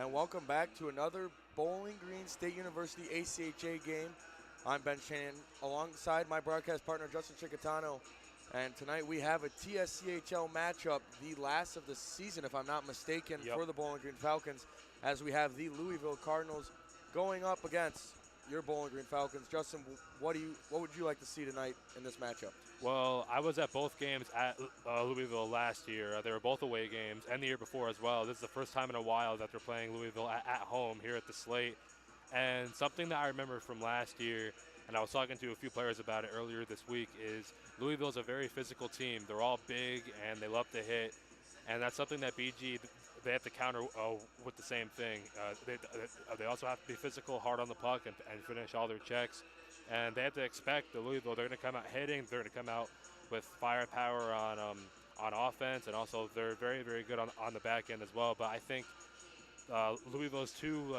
and welcome back to another Bowling Green State University ACHA game. I'm Ben Shannon alongside my broadcast partner Justin Chicatano, and tonight we have a TSCHL matchup, the last of the season if I'm not mistaken, for the Bowling Green Falcons, as we have the Louisville Cardinals going up against your Bowling Green Falcons. Justin, what would you like to see tonight in this matchup? Well, I was at both games at Louisville last year. They were both away games, and the year before as well. This is the first time in a while that they're playing Louisville at home here at the Slate. And something that I remember from last year, and I was talking to a few players about it earlier this week, is Louisville's a very physical team. They're all big, and they love to hit. And that's something that BG, they have to counter with the same thing. They also have to be physical, hard on the puck, and finish all their checks. And they have to expect the Louisville, they're going to come out hitting, they're going to come out with firepower on offense, and also they're very, very good on the back end as well. But I think Louisville's two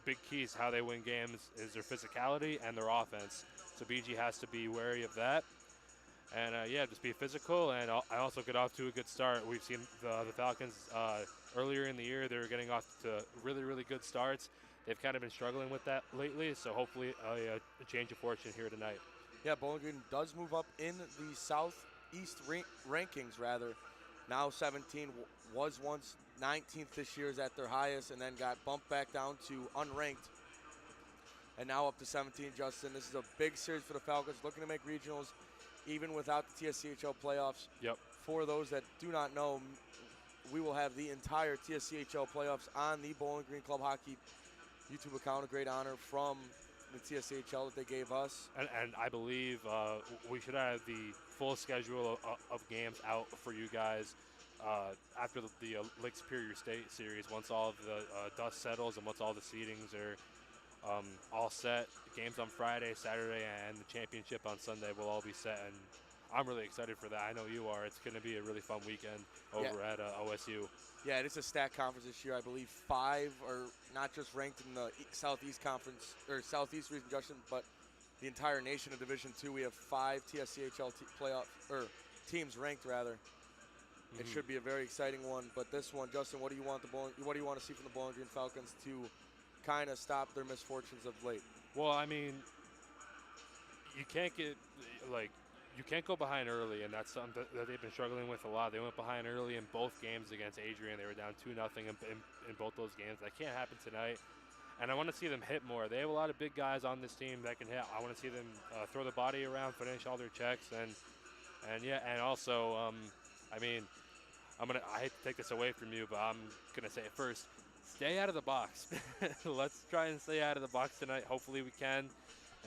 big keys how they win games is their physicality and their offense. So BG has to be wary of that. And, just be physical, and I also get off to a good start. We've seen the Falcons earlier in the year. They were getting off to really, really good starts. They've kind of been struggling with that lately, so hopefully a change of fortune here tonight. Yeah, Bowling Green does move up in the Southeast rankings, rather. Now 17, was once 19th this year, is at their highest, and then got bumped back down to unranked. And now up to 17, Justin. This is a big series for the Falcons, looking to make regionals, even without the TSCHL playoffs. Yep. For those that do not know, we will have the entire TSCHL playoffs on the Bowling Green Club Hockey YouTube account. A great honor from the TSCHL that they gave us. And I believe we should have the full schedule of games out for you guys after the Lake Superior State series, once all of the dust settles and once all the seedings are all set. The games on Friday, Saturday, and the championship on Sunday will all be set, and I'm really excited for that. I know you are. It's going to be a really fun weekend over at OSU. Yeah, it is a stacked conference this year. I believe 5 are not just ranked in the Southeast Conference or Southeast region, Justin, but the entire nation of Division II. We have 5 TSCHL playoff or teams ranked rather. Mm-hmm. It should be a very exciting one. But this one, Justin, what do you want to see from the Bowling Green Falcons to kind of stop their misfortunes of late? Well, I mean, you can't go behind early, and that's something that they've been struggling with a lot. They went behind early in both games against Adrian. They were down 2-0 in both those games. That can't happen tonight, and I want to see them hit more. They have a lot of big guys on this team that can hit. I want to see them throw the body around, finish all their checks, and also, I hate to take this away from you, but I'm gonna say it first. Stay out of the box. Let's try and stay out of the box tonight. Hopefully we can.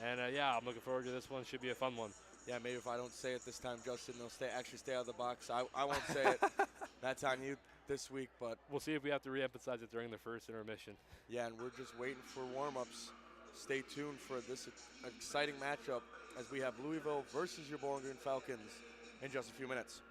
And, I'm looking forward to this one. Should be a fun one. Yeah, maybe if I don't say it this time, Justin, they'll actually stay out of the box. I won't say it. That's on you this week. But we'll see if we have to reemphasize it during the first intermission. Yeah, and we're just waiting for warm-ups. Stay tuned for this exciting matchup as we have Louisville versus your Bowling Green Falcons in just a few minutes.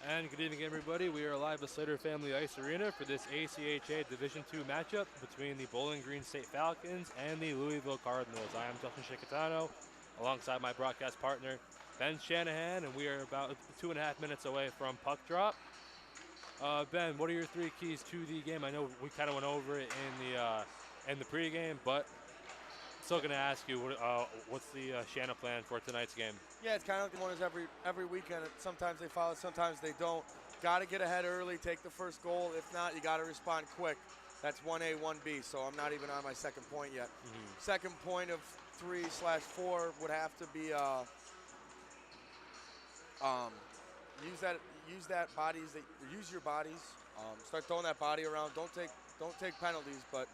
And good evening, everybody. We are live at Slater Family Ice Arena for this ACHA Division II matchup between the Bowling Green State Falcons and the Louisville Cardinals. I am Justin Chickatano, alongside my broadcast partner, Ben Shanahan, and we are about 2.5 minutes away from puck drop. Ben, what are your three keys to the game? I know we kind of went over it in the pregame, but still going to ask you, what's the Shanna plan for tonight's game? Yeah, it's kind of like the one is every weekend. Sometimes they follow, sometimes they don't. Got to get ahead early, take the first goal. If not, you got to respond quick. That's 1A, 1B, so I'm not even on my second point yet. Second point of 3/4 would have to be use your bodies. Start throwing that body around. Don't take penalties, but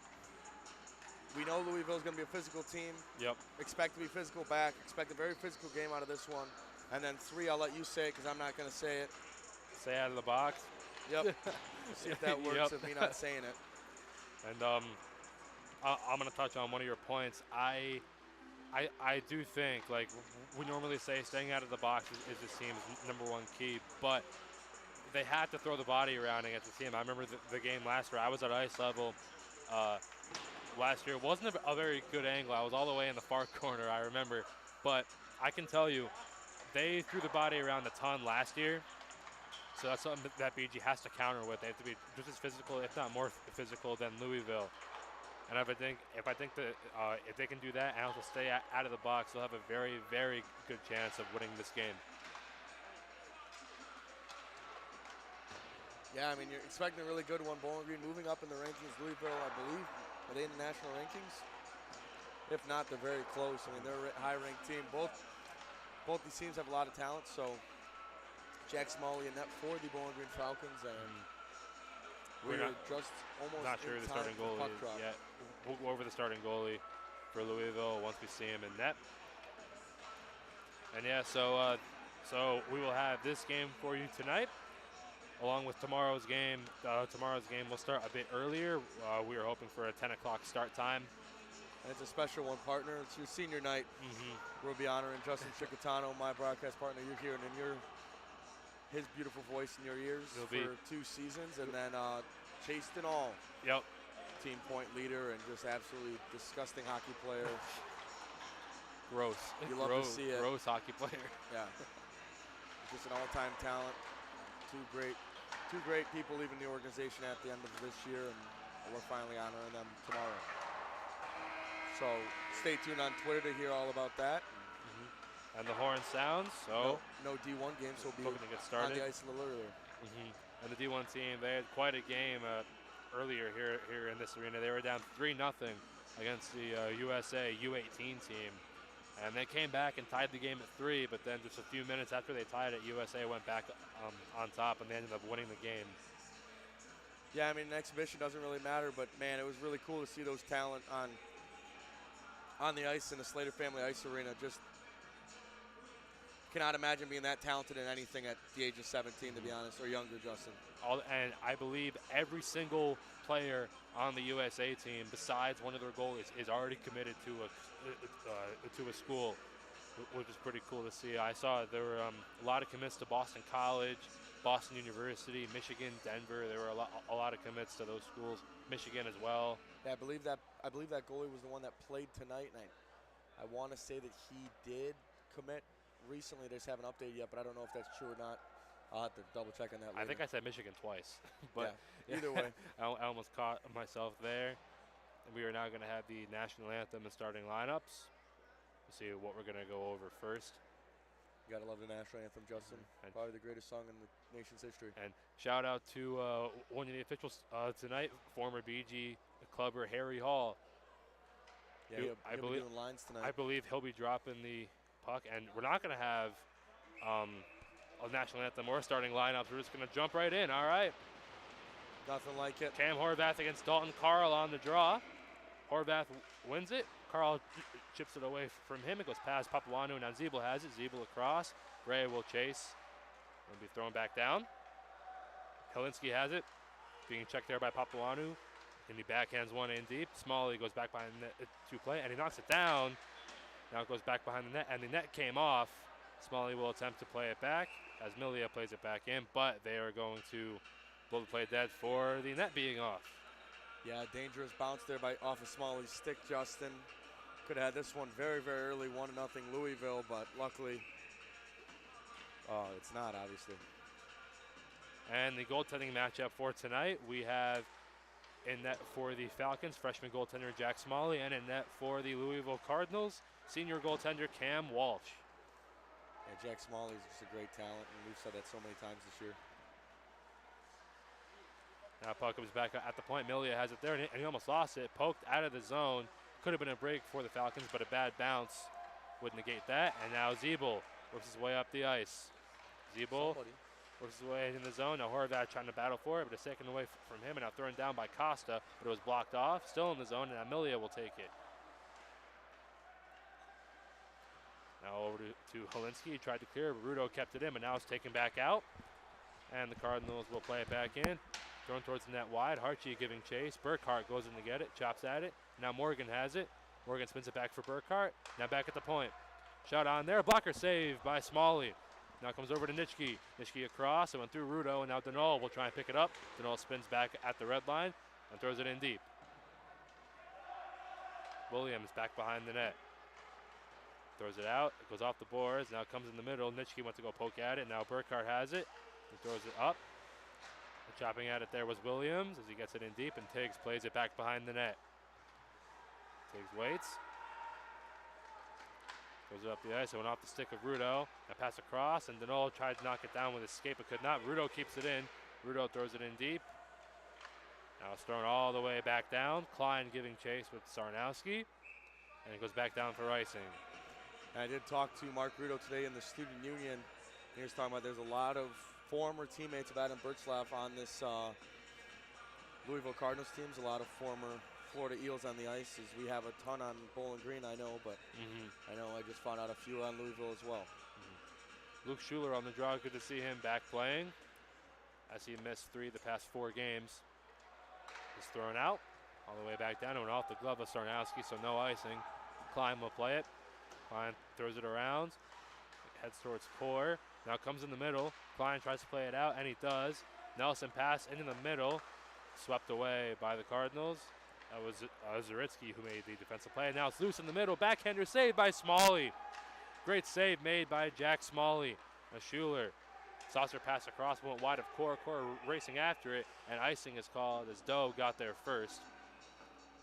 we know Louisville's going to be a physical team. Yep. Expect to be physical back. Expect a very physical game out of this one. And then 3, I'll let you say it because I'm not going to say it. Say out of the box. Yep. See if that works with me not saying it. And I'm going to touch on one of your points. I do think, like we normally say, staying out of the box is this team's number one key, but they had to throw the body around against the team. I remember the game last year. I was at ice level last year. It wasn't a very good angle. I was all the way in the far corner, I remember. But I can tell you, they threw the body around a ton last year. So that's something that BG has to counter with. They have to be just as physical, if not more physical, than Louisville. And if I think that if they can do that and also stay out of the box, they'll have a very, very good chance of winning this game. Yeah, I mean, you're expecting a really good one. Bowling Green moving up in the rankings. Louisville, I believe, are they in the national rankings? If not, they're very close. I mean, they're a high-ranked team. Both these teams have a lot of talent. So, Jack Smalley and net for the Bowling Green Falcons, and we're just almost not sure the starting goalie yet. We'll go over the starting goalie for Louisville once we see him in net. And yeah, so we will have this game for you tonight, along with tomorrow's game. Tomorrow's game will start a bit earlier. We are hoping for a 10 o'clock start time. And it's a special one, partner. It's your senior night. We'll be honoring Justin Chickatano, my broadcast partner. You're hearing his beautiful voice in your ears for 2 seasons, and then Chase Denall. Yep. Team point leader and just absolutely disgusting hockey player. Gross. You love to see it. Gross hockey player. Yeah. Just an all-time talent. Two great people leaving the organization at the end of this year, and we're finally honoring them tomorrow. So stay tuned on Twitter to hear all about that. And the horn sounds. So no D1 games, so we'll be to get started on the ice a little earlier. And the D1 team, they had quite a game earlier here in this arena. They were down 3-0 against the USA U18 team. And they came back and tied the game at 3, but then just a few minutes after they tied it, USA went back on top, and they ended up winning the game. Yeah, I mean, an exhibition doesn't really matter, but, man, it was really cool to see those talent on the ice in the Slater Family Ice Arena. Just cannot imagine being that talented in anything at the age of 17, to be honest, or younger, Justin. And I believe every single player on the USA team, besides one of their goalies, is already committed to a school, which is pretty cool to see. I saw there were a lot of commits to Boston College, Boston University, Michigan, Denver. There were a lot of commits to those schools. Michigan as well. Yeah, I believe that goalie was the one that played tonight, and I want to say that he did commit recently. They just haven't updated yet, but I don't know if that's true or not. I'll have to double check on that later. I think I said Michigan twice, but yeah, either way. I almost caught myself there. And we are now going to have the national anthem and starting lineups. Let's see what we're going to go over first. You gotta love the national anthem, Justin. Probably the greatest song in the nation's history. And shout out to one of the officials tonight, former BG clubber Harry Hall. Yeah, he'll be doing lines tonight. I believe he'll be dropping the puck, and we're not going to have a national anthem or starting lineups. We're just going to jump right in. All right. Nothing like it. Cam Horvath against Dalton Carl on the draw. Horvath wins it. Carl chips it away from him. It goes past Papuanu, and now Zeeble has it. Zeeble across. Ray will chase. Will be thrown back down. Helinski has it. Being checked there by Papuanu. And he backhands one in deep. Smalley goes back behind the net to play, and he knocks it down. Now it goes back behind the net, and the net came off. Smalley will attempt to play it back. as Milia plays it back in, but they are going to blow the play dead for the net being off. Yeah, dangerous bounce there off of Smalley's stick, Justin. Could have had this one very, very early, 1-0 Louisville, but luckily, it's not, obviously. And the goaltending matchup for tonight, we have in net for the Falcons, freshman goaltender Jack Smalley, and in net for the Louisville Cardinals, senior goaltender Cam Walsh. Yeah, Jack Smalley is just a great talent, and we've said that so many times this year. Now puck comes back at the point. Milia has it there, and he almost lost it. Poked out of the zone. Could have been a break for the Falcons, but a bad bounce would negate that. And now Zeeble works his way up the ice. Zeeble works his way in the zone. Now Horvath trying to battle for it, but it's taken away from him, and now thrown down by Costa, but it was blocked off. Still in the zone, and now Milia will take it. Now over to Helinski. He tried to clear, but Rudo kept it in, but now it's taken back out. And the Cardinals will play it back in. Thrown towards the net wide. Harchie giving chase. Burkhart goes in to get it. Chops at it. Now Morgan has it. Morgan spins it back for Burkhart. Now back at the point. Shot on there. Blocker save by Smalley. Now comes over to Nitschke. Nitschke across. It went through Rudo, and now Denol will try and pick it up. Denol spins back at the red line and throws it in deep. Williams back behind the net. Throws it out. It goes off the boards. Now it comes in the middle. Nitschke went to go poke at it. Now Burkhart has it. He throws it up. Chopping at it there was Williams as he gets it in deep, and Tiggs plays it back behind the net. Tiggs waits. Throws it up the ice. It went off the stick of Rudo. Now pass across, and Denol tried to knock it down with his skate, but could not. Rudo keeps it in. Rudo throws it in deep. Now it's thrown all the way back down. Klein giving chase with Sarnowski, and it goes back down for icing. And I did talk to Mark Rudo today in the student union. He was talking about there's a lot of former teammates of Adam Birchlaff on this Louisville Cardinals teams. A lot of former Florida Eels on the ice. As we have a ton on Bowling Green, I know, but I know I just found out a few on Louisville as well. Luke Schuler on the draw. Good to see him back playing, as he missed 3 the past 4 games. He's thrown out all the way back down and went off the glove of Sarnowski, so no icing. Klein will play it. Klein throws it around, heads towards Core. Now comes in the middle. Klein tries to play it out, and he does. Nelson pass into the middle, swept away by the Cardinals. That was Zaritsky who made the defensive play. And now it's loose in the middle. Backhander saved by Smalley. Great save made by Jack Smalley. Now Schuler. Saucer pass across, went wide of Core. Core racing after it, and icing is called as Doe got there first.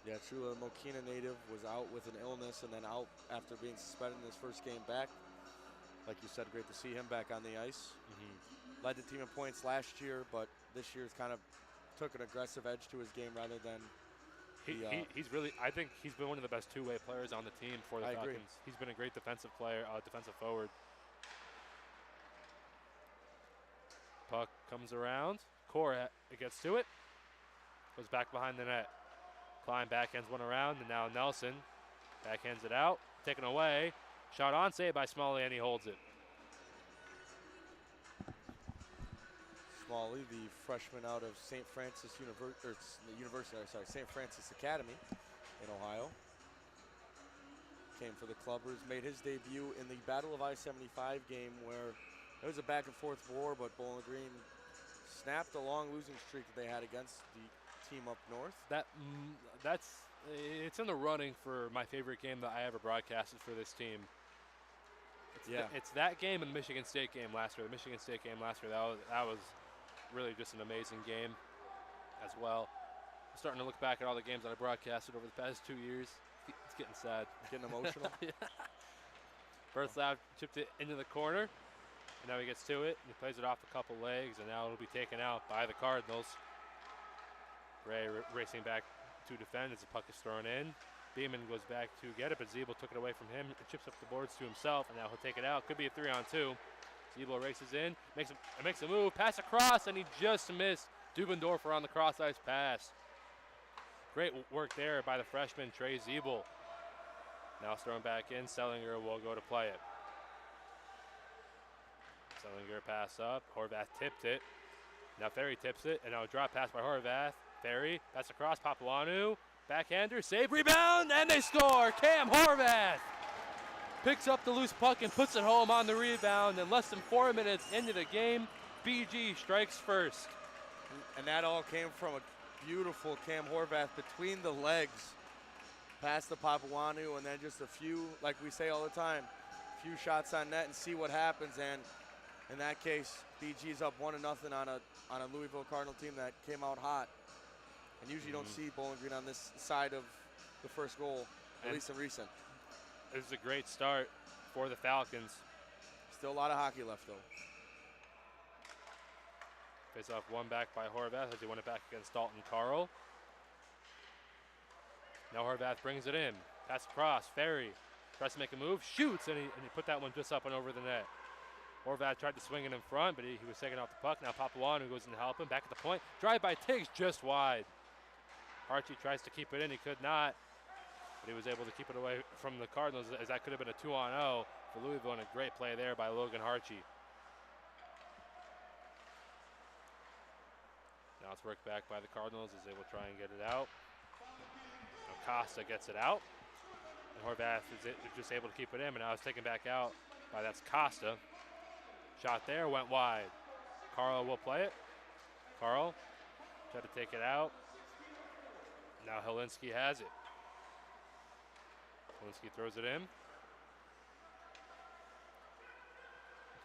Yeah, Schuler, Mokina native, was out with an illness and then out after being suspended in his first game back. Like you said, great to see him back on the ice. Led the team in points last year, but this year's kind of took an aggressive edge to his game rather than he's really, I think he's been one of the best two-way players on the team for the Falcons. Agree. He's been a great defensive player, defensive forward. Puck comes around. Core it gets to it. Goes back behind the net. Klein backhands one around, and now Nelson backhands it out. Taken away. Shot on, saved by Smalley, and he holds it. Smalley, the freshman out of St. Francis St. Francis Academy in Ohio. Came for the Clubbers, made his debut in the Battle of I-75 game where it was a back and forth war, but Bowling Green snapped a long losing streak that they had against the team up north. It's in the running for my favorite game that I ever broadcasted for this team. It's that game and the Michigan State game last year. The Michigan State game last year, that was really just an amazing game as well. I'm starting to look back at all the games that I broadcasted over the past 2 years. It's getting sad. Getting emotional. Berthlav chipped it into the corner, and now he gets to it, and he plays it off a couple legs, and now it'll be taken out by the Cardinals. Ray racing back to defend as the puck is thrown in. Beeman goes back to get it, but Zeeble took it away from him and chips up the boards to himself, and now he'll take it out. Could be a 3-on-2. Zeeble races in, makes a move, pass across, and he just missed. Dubendorfer on the cross-ice pass. Great work there by the freshman, Trey Zeeble. Now it's thrown back in. Sellinger will go to play it. Sellinger pass up. Horvath tipped it. Now Ferry tips it, and now a drop pass by Horvath. Ferry, pass across, Papuanu. Backhander, save, rebound, and they score! Cam Horvath! picks up the loose puck and puts it home on the rebound. And less than 4 minutes into the game, BG strikes first. And that all came from a beautiful Cam Horvath between the legs, past the Papuanu, and then just a few, like we say all the time, a few shots on net and see what happens. And in that case, BG's up 1-0 on a Louisville Cardinal team that came out hot. And usually you don't see Bowling Green on this side of the first goal, at least in recent. This is a great start for the Falcons. Still a lot of hockey left, though. Face off one back by Horvath as he won it back against Dalton Carl. Now Horvath brings it in. Pass across. Ferry tries to make a move, shoots, and he put that one just up and over the net. Horvath tried to swing it in front, but he was taking off the puck. Now Papuanu goes in to help him. Back at the point. Drive by Tiggs just wide. Archie tries to keep it in. He could not, but he was able to keep it away from the Cardinals, as that could have been a 2-on-0 for Louisville, and a great play there by Logan Harchie. Now it's worked back by the Cardinals as they will try and get it out. Now Costa gets it out, and Horvath is just able to keep it in, and now it's taken back out by that's Costa. Shot there, went wide. Carl will play it. Carl tried to take it out. Now Helinski has it. Helinski throws it in.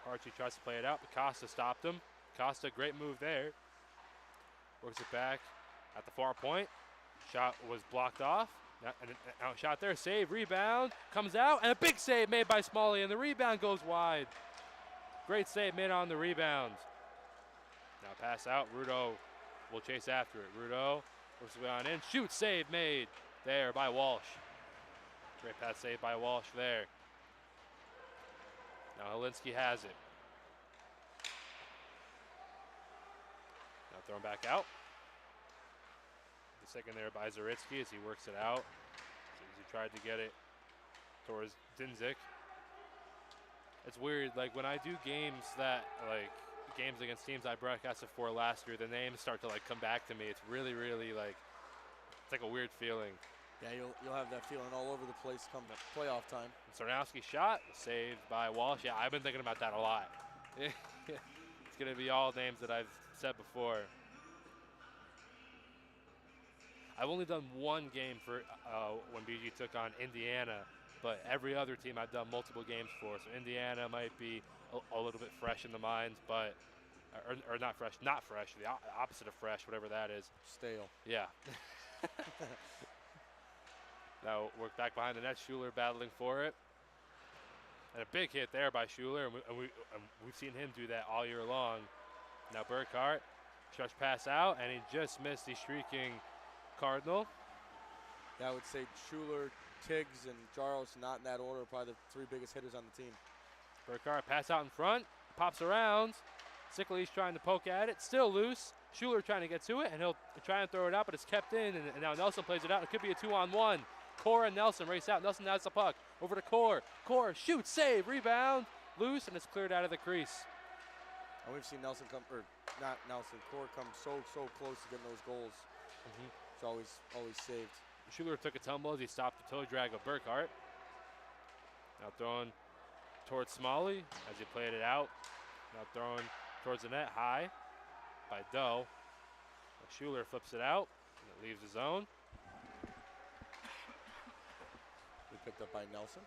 Archie tries to play it out, but Costa stopped him. Costa, great move there. Works it back at the far point. Shot was blocked off. Now shot there, save, rebound, comes out, and a big save made by Smalley, and the rebound goes wide. Great save made on the rebound. Now pass out, Rudo will chase after it. Rudo works his way on in, shoot, save made there by Walsh. Great pass save by Walsh there. Now Helinski has it. Now thrown back out. The second there by Zaritsky as he works it out. As he tried to get it towards Dinzik. It's weird, like when I do games that, like games against teams I broadcasted for last year, the names start to like come back to me. It's really, really like, it's like a weird feeling. Yeah, you'll have that feeling all over the place come playoff time. Sarnowski shot, saved by Walsh. Yeah, I've been thinking about that a lot. It's going to be all names that I've said before. I've only done one game for when BG took on Indiana, but every other team I've done multiple games for. So Indiana might be a little bit fresh in the minds, but or not fresh, the opposite of fresh, whatever that is. Stale. Yeah. Now work back behind the net. Schuler battling for it, and a big hit there by Schuler, and we've seen him do that all year long. Now Burkhart, stretch pass out, and he just missed the streaking Cardinal. Yeah, I would say Schuler, Tiggs, and Jaros, not in that order, probably the three biggest hitters on the team. Burkhart pass out in front, pops around. Sickley's trying to poke at it, still loose. Schuler trying to get to it, and he'll try and throw it out, but it's kept in, and now Nelson plays it out. It could be a 2-on-1. Core and Nelson race out. Nelson has the puck. Over to Core. Core shoots, save, rebound, loose, and it's cleared out of the crease. And we've seen Nelson come, or not Nelson, Core come so close to getting those goals. It's always saved. Schuler took a tumble as he stopped the toe drag of Burkhart. Now thrown towards Smalley as he played it out. Now thrown towards the net high by Doe. Schuler flips it out, and it leaves the zone. Picked up by Nelson.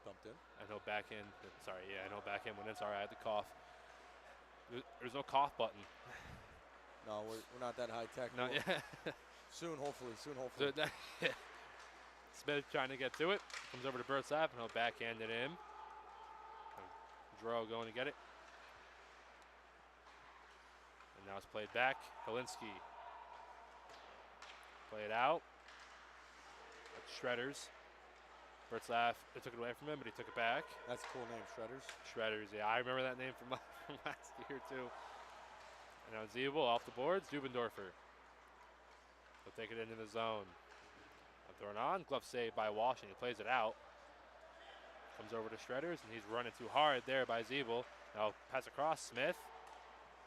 Dumped in. And he'll back in. Sorry, yeah, and he'll back in when it's all right. I had to cough. There's no cough button. No, we're not that high tech. No, yeah. Soon, hopefully. Smith trying to get to it. Comes over to Bertzlaff, and he'll backhand it in. Dro going to get it. And now it's played back. Helinski. Play it out. Shredders. Bertzlaff, they took it away from him, but he took it back. That's a cool name, Shredders. Shredders, yeah. I remember that name from last year, too. And now Zeeble off the boards. Dubendorfer. He'll take it into the zone. Thrown on. Glove save by Walsh, and he plays it out. Comes over to Shredders, and he's running too hard there by Zeeble. Now pass across. Smith.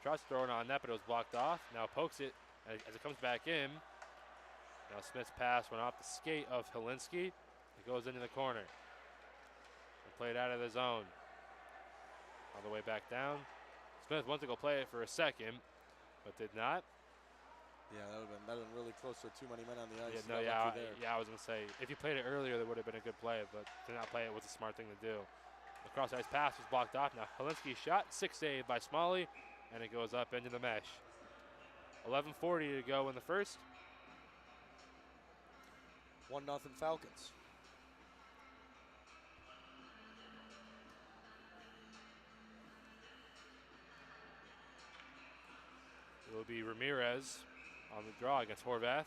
Tries to throw it on net, but it was blocked off. Now pokes it as it comes back in. Now Smith's pass went off the skate of Helinski. It goes into the corner. played out of the zone. All the way back down. Smith went to go play it for a second, but did not. Yeah, that would have been really close to too many men on the ice. I was going to say, if you played it earlier, that would have been a good play, but to not play it was a smart thing to do. The cross-ice pass was blocked off. Now Helinski's shot, 6 saved by Smalley, and it goes up into the mesh. 11:40 to go in the first. 1-0 Falcons. It will be Ramirez on the draw against Horvath.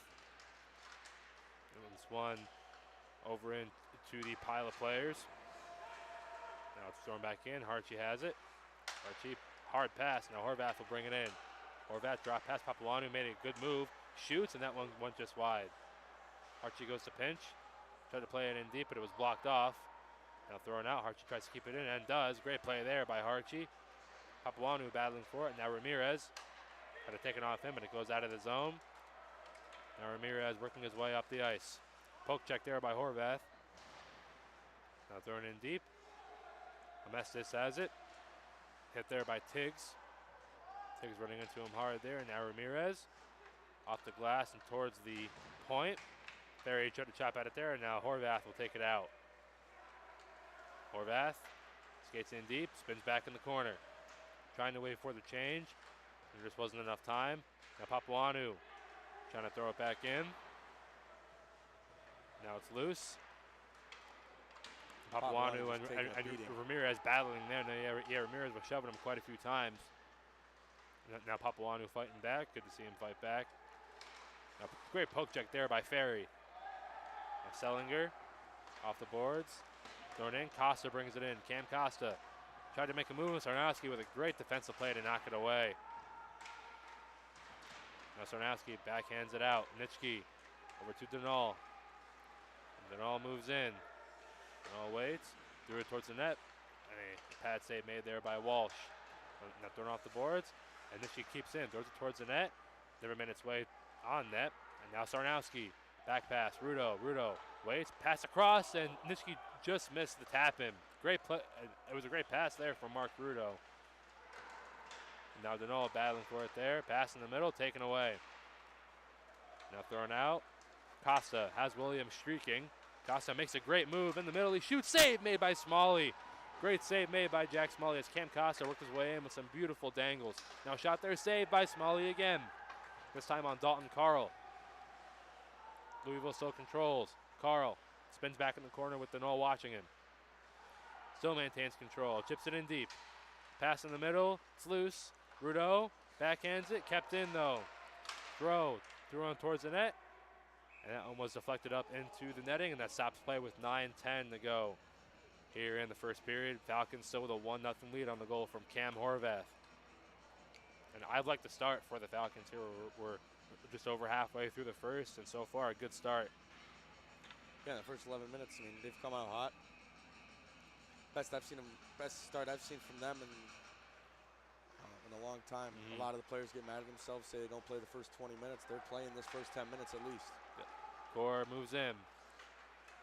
This one over into the pile of players. Now it's thrown back in. Harchie has it. Harchie, hard pass. Now Horvath will bring it in. Horvath drop pass. Papaluanu made a good move. Shoots, and that one went just wide. Harchie goes to pinch. Tried to play it in deep, but it was blocked off. Now thrown out. Harchie tries to keep it in and does. Great play there by Harchie. Papaluanu battling for it. Now Ramirez. Kind of taken off him, and it goes out of the zone. Now Ramirez working his way up the ice. Poke check there by Horvath. Now thrown in deep. Amestis has it. Hit there by Tiggs. Tiggs running into him hard there. And now Ramirez off the glass and towards the point. Ferry tried to chop at it there, and now Horvath will take it out. Horvath skates in deep, spins back in the corner. Trying to wait for the change. There just wasn't enough time. Now Papaluanu trying to throw it back in. Now it's loose. Papaluanu and Ramirez battling there. Now, Ramirez was shoving him quite a few times. Now Papaluanu fighting back. Good to see him fight back. Now, great poke check there by Ferry. Now Sellinger off the boards. Thrown in. Costa brings it in. Cam Costa tried to make a move. Sarnowski with a great defensive play to knock it away. Now Sarnowski backhands it out. Nitschke over to Denal. Denal moves in. Denal waits. Threw it towards the net. And a pad save made there by Walsh. Now thrown off the boards. And Nitschke keeps in. Throws it towards the net. Never made its way on net. And now Sarnowski. Back pass. Rudo. Rudo waits. Pass across. And Nitschke just missed the tap in. Great play. It was a great pass there from Mark Rudo. Now Denal battling for it there. Pass in the middle, taken away. Now thrown out. Costa has Williams streaking. Costa makes a great move in the middle. He shoots. Save made by Smalley. Great save made by Jack Smalley as Cam Costa worked his way in with some beautiful dangles. Now shot there, saved by Smalley again. This time on Dalton Carl. Louisville still controls. Carl spins back in the corner with Denal watching him. Still maintains control. Chips it in deep. Pass in the middle. It's loose. Rudo backhands it, kept in though. Threw on towards the net, and that one was deflected up into the netting, and that stops play with 9:10 to go here in the first period. Falcons still with a 1-0 lead on the goal from Cam Horvath. And I'd like to start for the Falcons here. We're just over halfway through the first, and so far a good start. Yeah, the first 11 minutes, I mean, they've come out hot. Best start I've seen from them in a long time. A lot of the players get mad at themselves, say they don't play the first 20 minutes. They're playing this first 10 minutes at least. Core moves in.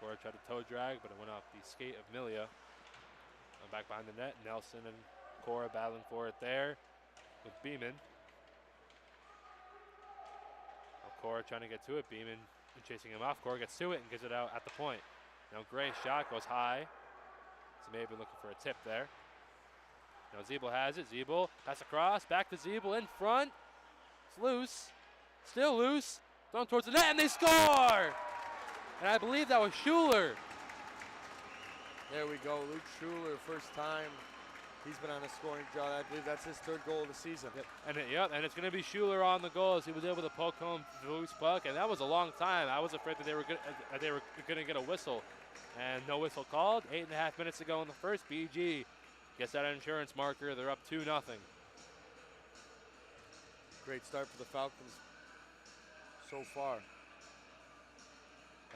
Core tried to toe drag, but it went off the skate of Milia. Back behind the net, Nelson and Cora battling for it there with Beeman. Cora trying to get to it. Beeman chasing him off. Cora gets to it and gives it out at the point. Now Gray's shot goes high. So maybe looking for a tip there. Now Zeeble has it. Zeeble pass across. Back to Zeeble in front. It's loose. Still loose. Thrown towards the net and they score! And I believe that was Schuler. There we go. Luke Schuler, first time he's been on a scoring drought. I believe that's his third goal of the season. Yep. And it's going to be Schuler on the goal as he was able to poke home the loose puck. And that was a long time. I was afraid that they were going to get a whistle. And no whistle called. 8.5 minutes to go in the first. BG gets that insurance marker. They're up 2-0. Great start for the Falcons so far.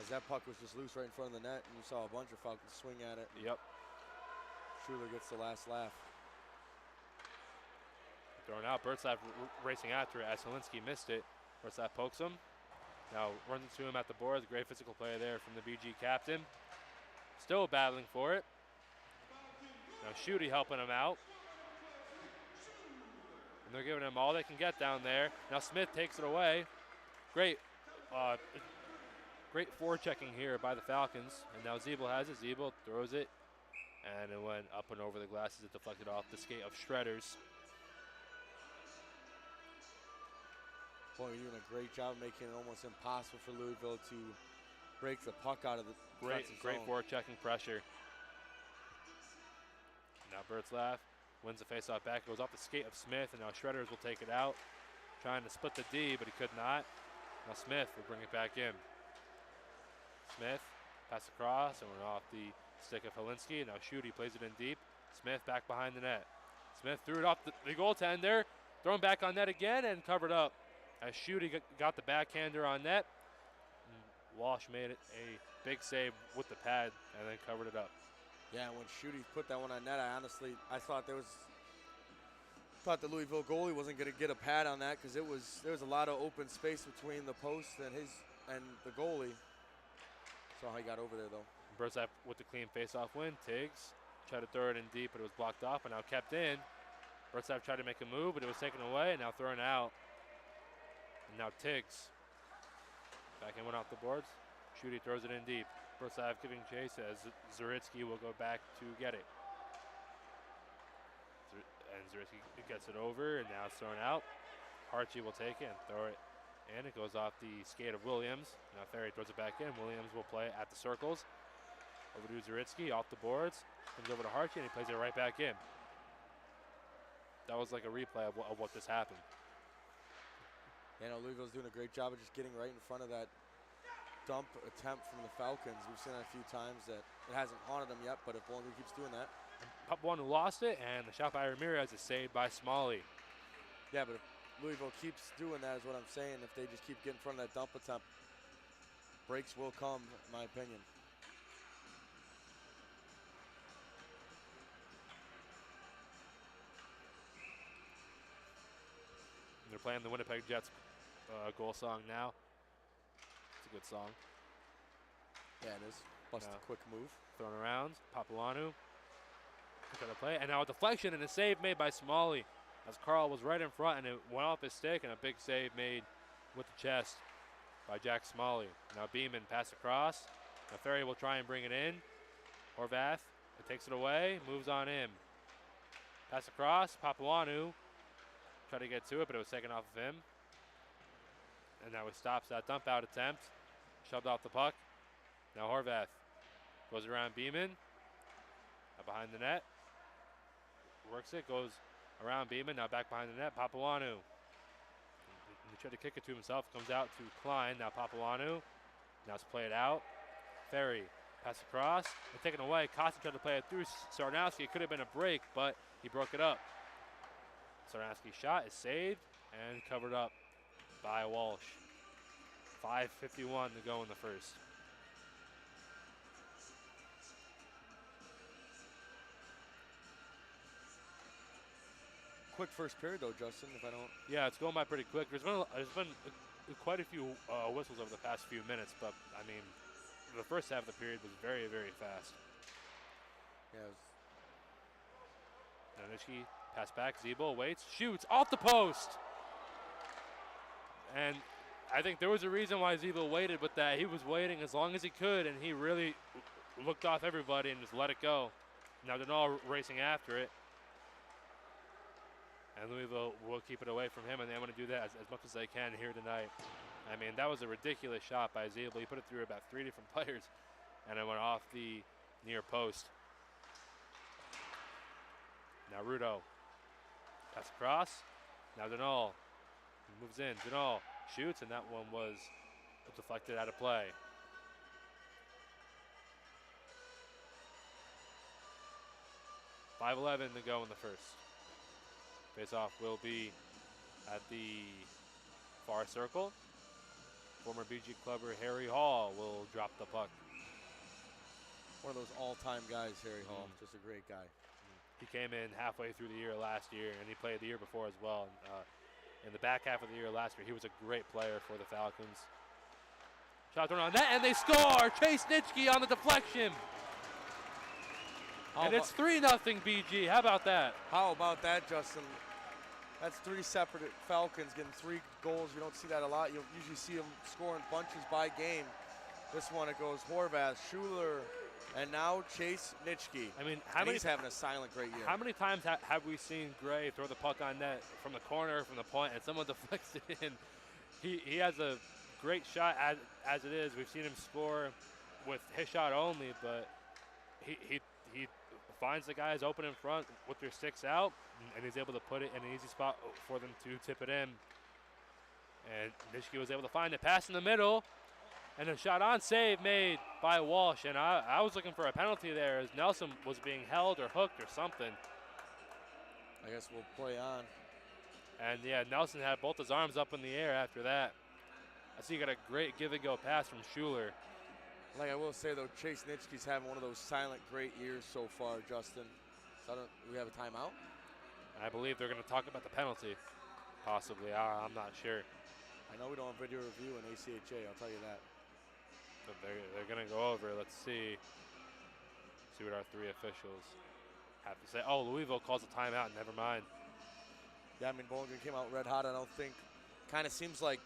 As that puck was just loose right in front of the net, and you saw a bunch of Falcons swing at it. Yep. Schuler gets the last laugh. Thrown out. Bertzlaff racing after it as Helinski missed it. Bertzlaff pokes him. Now runs into him at the boards. Great physical play there from the BG captain. Still battling for it. Now Schutte helping him out. And they're giving him all they can get down there. Now Smith takes it away. Great forechecking here by the Falcons. And now Zeeble has it. Zeeble throws it. And it went up and over the glasses. It deflected off the skate of Shredders. Boy, you're doing a great job making it almost impossible for Louisville to break the puck out of the Great zone. forechecking pressure. Now Bertzlaff wins the faceoff back. Goes off the skate of Smith, and now Shredders will take it out. Trying to split the D, but he could not. Now Smith will bring it back in. Smith, pass across, and went off the stick of Helinski. Now Schutte plays it in deep. Smith back behind the net. Smith threw it off the goaltender. Thrown back on net again and covered up. As Schutte got the backhander on net. Walsh made it a big save with the pad and then covered it up. Yeah, when Schutte put that one on net, I thought the Louisville goalie wasn't going to get a pad on that because there was a lot of open space between the post and the goalie. Saw how he got over there though. Bertzlaff with the clean face-off win. Tiggs tried to throw it in deep, but it was blocked off and now kept in. Bertzlaff tried to make a move, but it was taken away and now thrown out. And now Tiggs. Backhand went off the boards. Schutte throws it in deep. Bertzlaff giving chase as Zaritsky will go back to get it. And Zaritsky gets it over and now it's thrown out. Harchie will take it and throw it in. It goes off the skate of Williams. Now Ferry throws it back in. Williams will play at the circles. Over to Zaritsky, off the boards. Comes over to Harchie and he plays it right back in. That was like a replay of what just happened. You know, Louisville's doing a great job of just getting right in front of that dump attempt from the Falcons. We've seen that a few times that it hasn't haunted them yet, but if Bowling Green keeps doing that. Papuanu lost it, and the shot by Ramirez is saved by Smalley. Yeah, but if Louisville keeps doing that is what I'm saying. If they just keep getting in front of that dump attempt, breaks will come, in my opinion. They're playing the Winnipeg Jets goal song now. It's a good song. Yeah, it is. Bust a quick move. Thrown around. Papuanu. Trying to play. And now a deflection and a save made by Smalley. As Carl was right in front and it went off his stick and a big save made with the chest by Jack Smalley. Now Beeman pass across. Now Ferry will try and bring it in. Horvath takes it away. Moves on in. Pass across. Papuanu. Tried to get to it, but it was taken off of him. And now he stops that dump out attempt. Shoved off the puck. Now Horvath goes around Beeman. Now behind the net. Works it, goes around Beeman. Now back behind the net. Papuanu. He tried to kick it to himself. Comes out to Klein. Now Papuanu. Now it's played out. Ferry. Pass across. And taken away. Costa tried to play it through Sarnowski. It could have been a break, but he broke it up. Sarnowski's shot is saved and covered up by Walsh. 5:51 to go in the first. Quick first period though, Justin. If I don't. Yeah, it's going by pretty quick. There's been quite a few whistles over the past few minutes, but I mean, the first half of the period was very, very fast. Yeah. Nonishki, pass back. Zeeble waits, shoots off the post, and I think there was a reason why Zeeble waited with that. He was waiting as long as he could, and he really looked off everybody and just let it go. Now they're all racing after it. And Louisville will keep it away from him, and they want to do that as much as they can here tonight. I mean, that was a ridiculous shot by Zeeble. He put it through about 3 different players, and it went off the near post. Now Rudo. Pass across. Now Denal moves in. Denal shoots, and that one was deflected out of play. .5:11 to go in the first. Face-off will be at the far circle. Former BG clubber Harry Hall will drop the puck. One of those all-time guys, Harry Hall. Just a great guy. He came in halfway through the year last year, and he played the year before as well. In the back half of the year last year, he was a great player for the Falcons. Shot thrown on net, and they score! Chase Nitschke on the deflection. And it's 3-0 BG. How about that? How about that, Justin? That's 3 separate Falcons getting 3 goals. You don't see that a lot. You usually see them scoring bunches by game. This one, it goes Horvath, Schuler, and now Chase Nitschke. I mean, he's having a silent great year. How many times have we seen Gray throw the puck on net from the corner, from the point, and someone deflects it in? He has a great shot as it is. We've seen him score with his shot only, but he finds the guys open in front with their sticks out, and he's able to put it in an easy spot for them to tip it in. And Nitschke was able to find the pass in the middle, and a shot on save made by Walsh. And I was looking for a penalty there as Nelson was being held or hooked or something. I guess we'll play on. And yeah, Nelson had both his arms up in the air after that. I see you got a great give-and-go pass from Schuler. Like I will say, though, Chase Nitschke's having one of those silent great years so far, Justin. So do we have a timeout? I believe they're going to talk about the penalty, possibly. I'm not sure. I know we don't have video review in ACHA, I'll tell you that. But they're going to go over. Let's see what our 3 officials have to say. Oh, Louisville calls a timeout. Never mind. Yeah, I mean, Bowling Green came out red hot. I don't think. Kind of seems like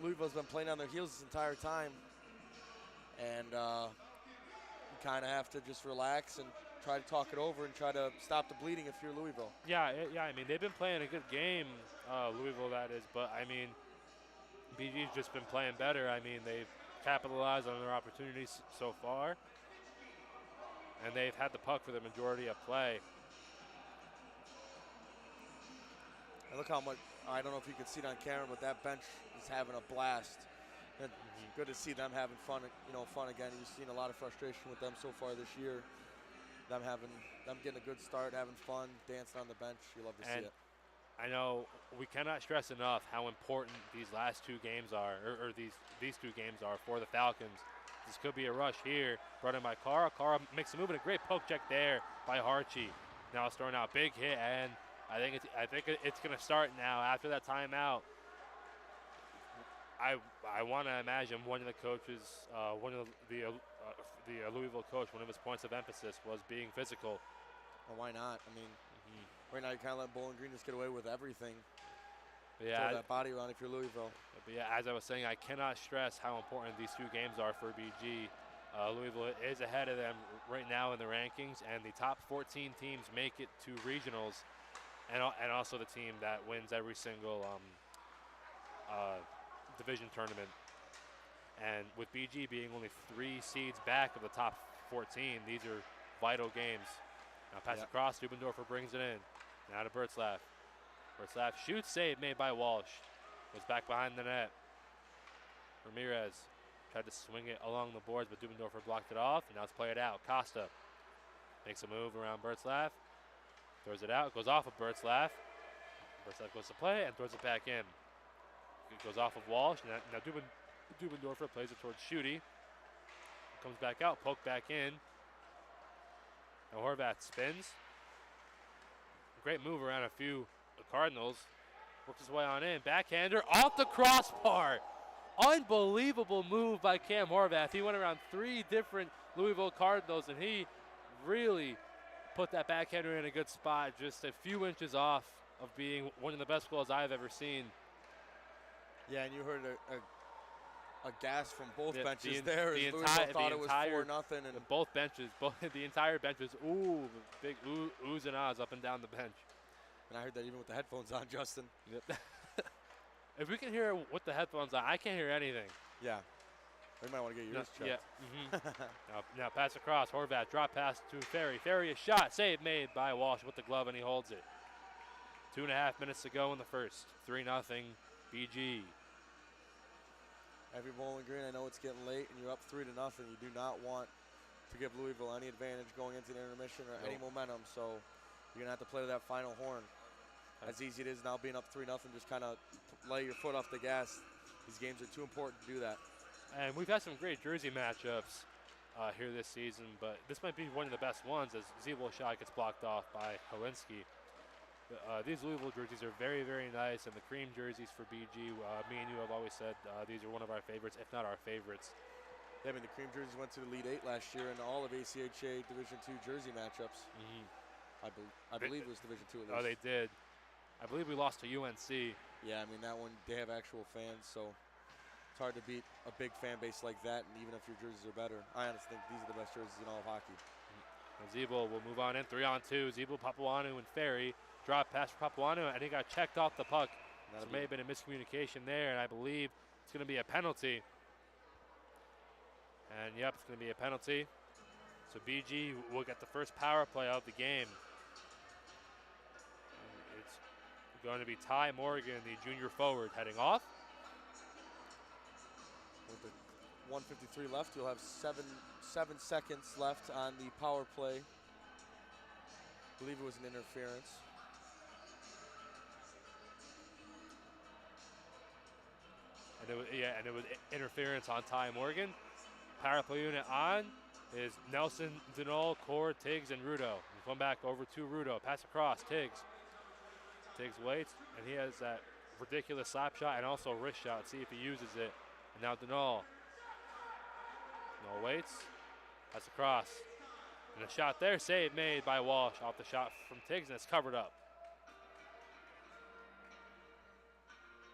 Louisville's been playing on their heels this entire time. And you kind of have to just relax and try to talk it over and try to stop the bleeding if you're Louisville. Yeah. I mean, they've been playing a good game, Louisville that is. But, I mean, BG's just been playing better. I mean, they've capitalized on their opportunities so far. And they've had the puck for the majority of play. And look how much, I don't know if you can see it on camera, but that bench is having a blast. And good to see them having fun, fun again. You've seen a lot of frustration with them so far this year. Them getting a good start, having fun, dancing on the bench. You love to see it. I know we cannot stress enough how important these last 2 games are, or these 2 games are for the Falcons. This could be a rush here, brought in by Cara. Cara makes a move and a great poke check there by Harchie. Now it's throwing out big hit, and I think it's going to start now after that timeout. I want to imagine one of the coaches, the Louisville coach, one of his points of emphasis was being physical. Well, why not? I mean, right now you kind of let Bowling Green just get away with everything. Yeah, throw that body around if you're Louisville. But yeah, as I was saying, I cannot stress how important these 2 games are for BG. Louisville is ahead of them right now in the rankings, and the top 14 teams make it to regionals, and also the team that wins every single division tournament. And with BG being only 3 seeds back of the top 14, these are vital games. Now pass across, Dubendorfer brings it in. Now to Bertzlaff. Bertzlaff shoots, save made by Walsh. Goes back behind the net. Ramirez tried to swing it along the boards, but Dubendorfer blocked it off, and now it's played out. Costa makes a move around Bertzlaff. Throws it out, goes off of Bertzlaff. Bertzlaff goes to play and throws it back in. It goes off of Walsh. Now Dubendorfer plays it towards Schutte. Comes back out, poke back in. Now Horvath spins. Great move around a few Cardinals. Works his way on in. Backhander off the crossbar. Unbelievable move by Cam Horvath. He went around 3 different Louisville Cardinals, and he really put that backhander in a good spot, just a few inches off of being one of the best goals I've ever seen. Yeah, and you heard a gas from both benches there. Louisville thought it was 4-0. And both benches, the entire bench was big oohs and ahs up and down the bench. And I heard that even with the headphones on, Justin. Yep. If we can hear it with the headphones on, I can't hear anything. Yeah. We might want to get yours checked. Yeah. Now pass across. Horvath drop pass to Ferry. Ferry a shot. Save made by Walsh with the glove, and he holds it. 2.5 minutes to go in the first. 3-0 BG. Every Bowling Green, I know it's getting late, and you're up 3-0. You do not want to give Louisville any advantage going into the intermission or any momentum. So you're going to have to play to that final horn. As easy it is now being up 3-0, just kind of lay your foot off the gas. These games are too important to do that. And we've had some great jersey matchups here this season, but this might be one of the best ones as Zebo shot gets blocked off by Helinski. These Louisville jerseys are very, very nice, and the cream jerseys for BG, me and you have always said these are one of our favorites, if not our favorites. Yeah, I mean, the cream jerseys went to the Elite Eight last year in all of ACHA Division II jersey matchups. I believe it was Division II at least. Oh, they did. I believe we lost to UNC. Yeah, I mean, that one, they have actual fans, so it's hard to beat a big fan base like that, and even if your jerseys are better. I honestly think these are the best jerseys in all of hockey. And Zeeble will move on in, 3-on-2. Zeeble, Papuanu, and Ferry. Drop pass for Papuanu. I think got checked off the puck. There may have been a miscommunication there, and I believe it's going to be a penalty. And, yep, it's going to be a penalty. So BG will get the first power play of the game. And it's going to be Ty Morgan, the junior forward, heading off. With the 1:53 left, you'll have seven seconds left on the power play. I believe it was an interference. And it was interference on Ty Morgan. Power play unit on is Nelson, Denol, Core, Tiggs, and Rudo. We come back over to Rudo. Pass across, Tiggs. Tiggs waits, and he has that ridiculous slap shot and also wrist shot. See if he uses it. And now Denol. Denol waits. Pass across. And a shot there, save made by Walsh off the shot from Tiggs, and it's covered up.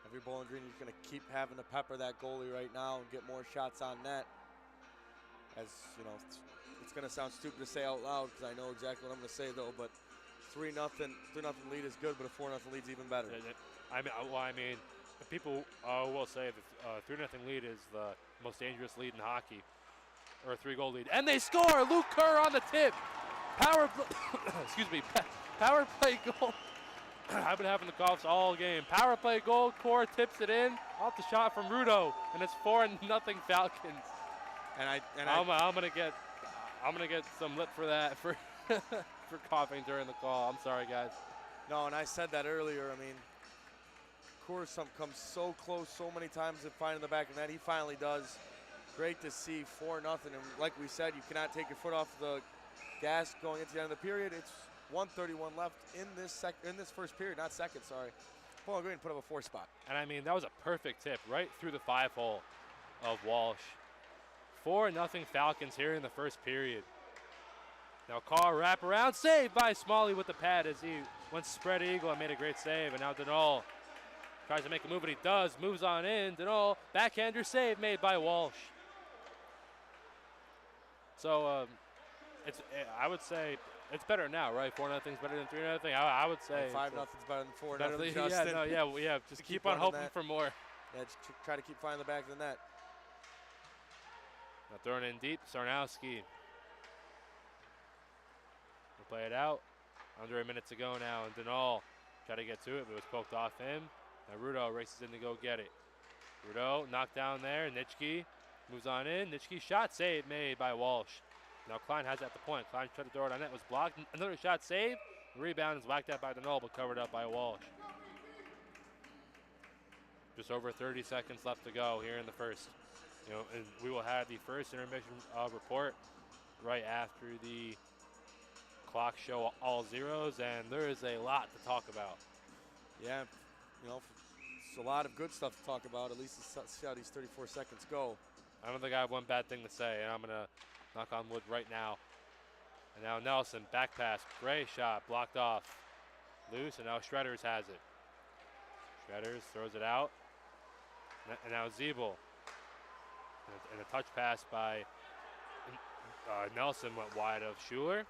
Every Bowling Green is going to keep having to pepper that goalie right now and get more shots on net. As you know, it's going to sound stupid to say out loud because I know exactly what I'm going to say though. But 3-0 lead is good, but a 4-0 lead is even better. I mean, people will say that 3-0 lead is the most dangerous lead in hockey, or a 3-goal lead, and they score. Luke Kerr on the tip. Power play goal. I've been having the coughs all game. Power play goal. Core tips it in off the shot from Rudo, and it's 4-0 Falcons. I'm gonna get some lip for that for coughing during the call. I'm sorry, guys. No, and I said that earlier. I mean, Coors comes so close so many times to finding the back of the net. He finally does. Great to see 4-0, and like we said, you cannot take your foot off the gas going into the end of the period. It's 1:31 left in this first period, not second. Sorry. Bowling Green put up a 4 spot. And I mean, that was a perfect tip right through the 5-hole of Walsh. 4-0 Falcons here in the first period. Now Carr wraparound, save by Smalley with the pad as he went spread eagle and made a great save. And now Denol tries to make a move, and he does. Moves on in. Denol, backhander save made by Walsh. So I would say it's better now, right? 4-0 better than 3-0. I would say 5-0 better than 4-0. Justin. Just keep on hoping for more. Yeah, just try to keep finding the back of the net. Now throwing in deep, Sarnowski. We'll play it out. Under a minute to go now, and Denol tried to get to it, but it was poked off him. Now Rudo races in to go get it. Rudo knocked down there. Nitschke moves on in. Nitschke shot save made by Walsh. Now Klein has it at the point. Klein tried to throw it on net, was blocked. Another shot saved. The rebound is whacked out by Denol, but covered up by Walsh. Just over 30 seconds left to go here in the first. You know, and we will have the first intermission report right after the clock show all zeros, and there is a lot to talk about. Yeah, you know, it's a lot of good stuff to talk about. At least let's see how these 34 seconds go. I don't think I have one bad thing to say, and I'm going to knock on wood right now. And now Nelson, back pass, Gray shot, blocked off. Loose, and now Shredders has it. Shredders throws it out. And now Zeeble. And a touch pass by Nelson went wide of Schuler.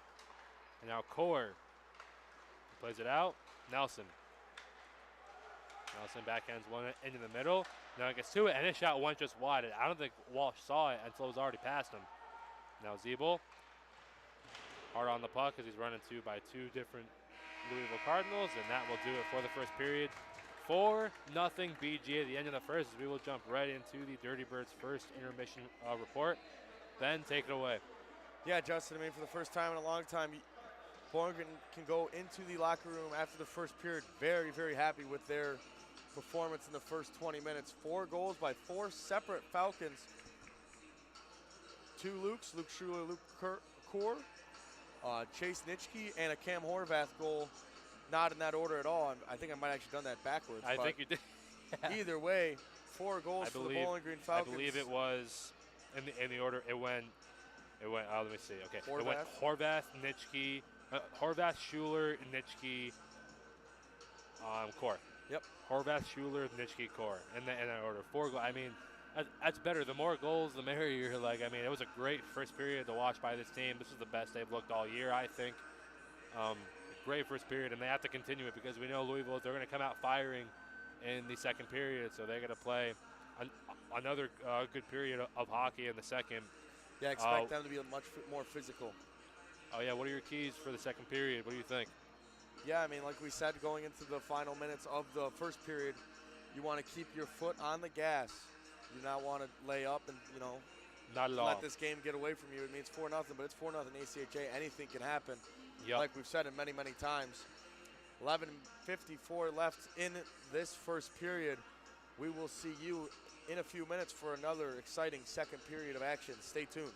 And now Core plays it out. Nelson backhands one into the middle. Now it gets to it, and his shot went just wide. I don't think Walsh saw it until it was already past him. Now Zeeble, hard on the puck as he's run into by 2 different Louisville Cardinals, and that will do it for the first period. 4-0 BG at the end of the first, as we will jump right into the Dirty Birds' first intermission report. Ben, take it away. Yeah, Justin, I mean, for the first time in a long time, Bowling Green can go into the locker room after the first period very, very happy with their performance in the first 20 minutes. 4 goals by 4 separate Falcons. 2 Lukes, Luke Schuler, Luke Core, Chase Nitschke, and a Cam Horvath goal. Not in that order at all. I think I might have actually done that backwards. I think you did. Either way, 4 goals for the Bowling Green Falcons. I believe it was in the order. It went. Let me see. Okay. It went Horvath. Horvath, Nitschke, Horvath, Schuler, Nitschke, Core. Yep. Horvath, Schuler, Nitschke, Core. In that order. I mean, that's better. The more goals, the merrier. Like, I mean, it was a great first period to watch by this team. This is the best they've looked all year, I think. Great first period, and they have to continue it because we know Louisville, they're going to come out firing in the second period, so they're going to play another good period of hockey in the second. Yeah, expect them to be much more physical. Oh, yeah, what are your keys for the second period? What do you think? Yeah, I mean, like we said, going into the final minutes of the first period, you want to keep your foot on the gas. You do not want to lay up and, Not at all. let this game get away from you. It means 4-0, but it's 4-0 ACHA. Anything can happen. Yep. Like we've said it many, many times. 11:54 left in this first period. We will see you in a few minutes for another exciting second period of action. Stay tuned.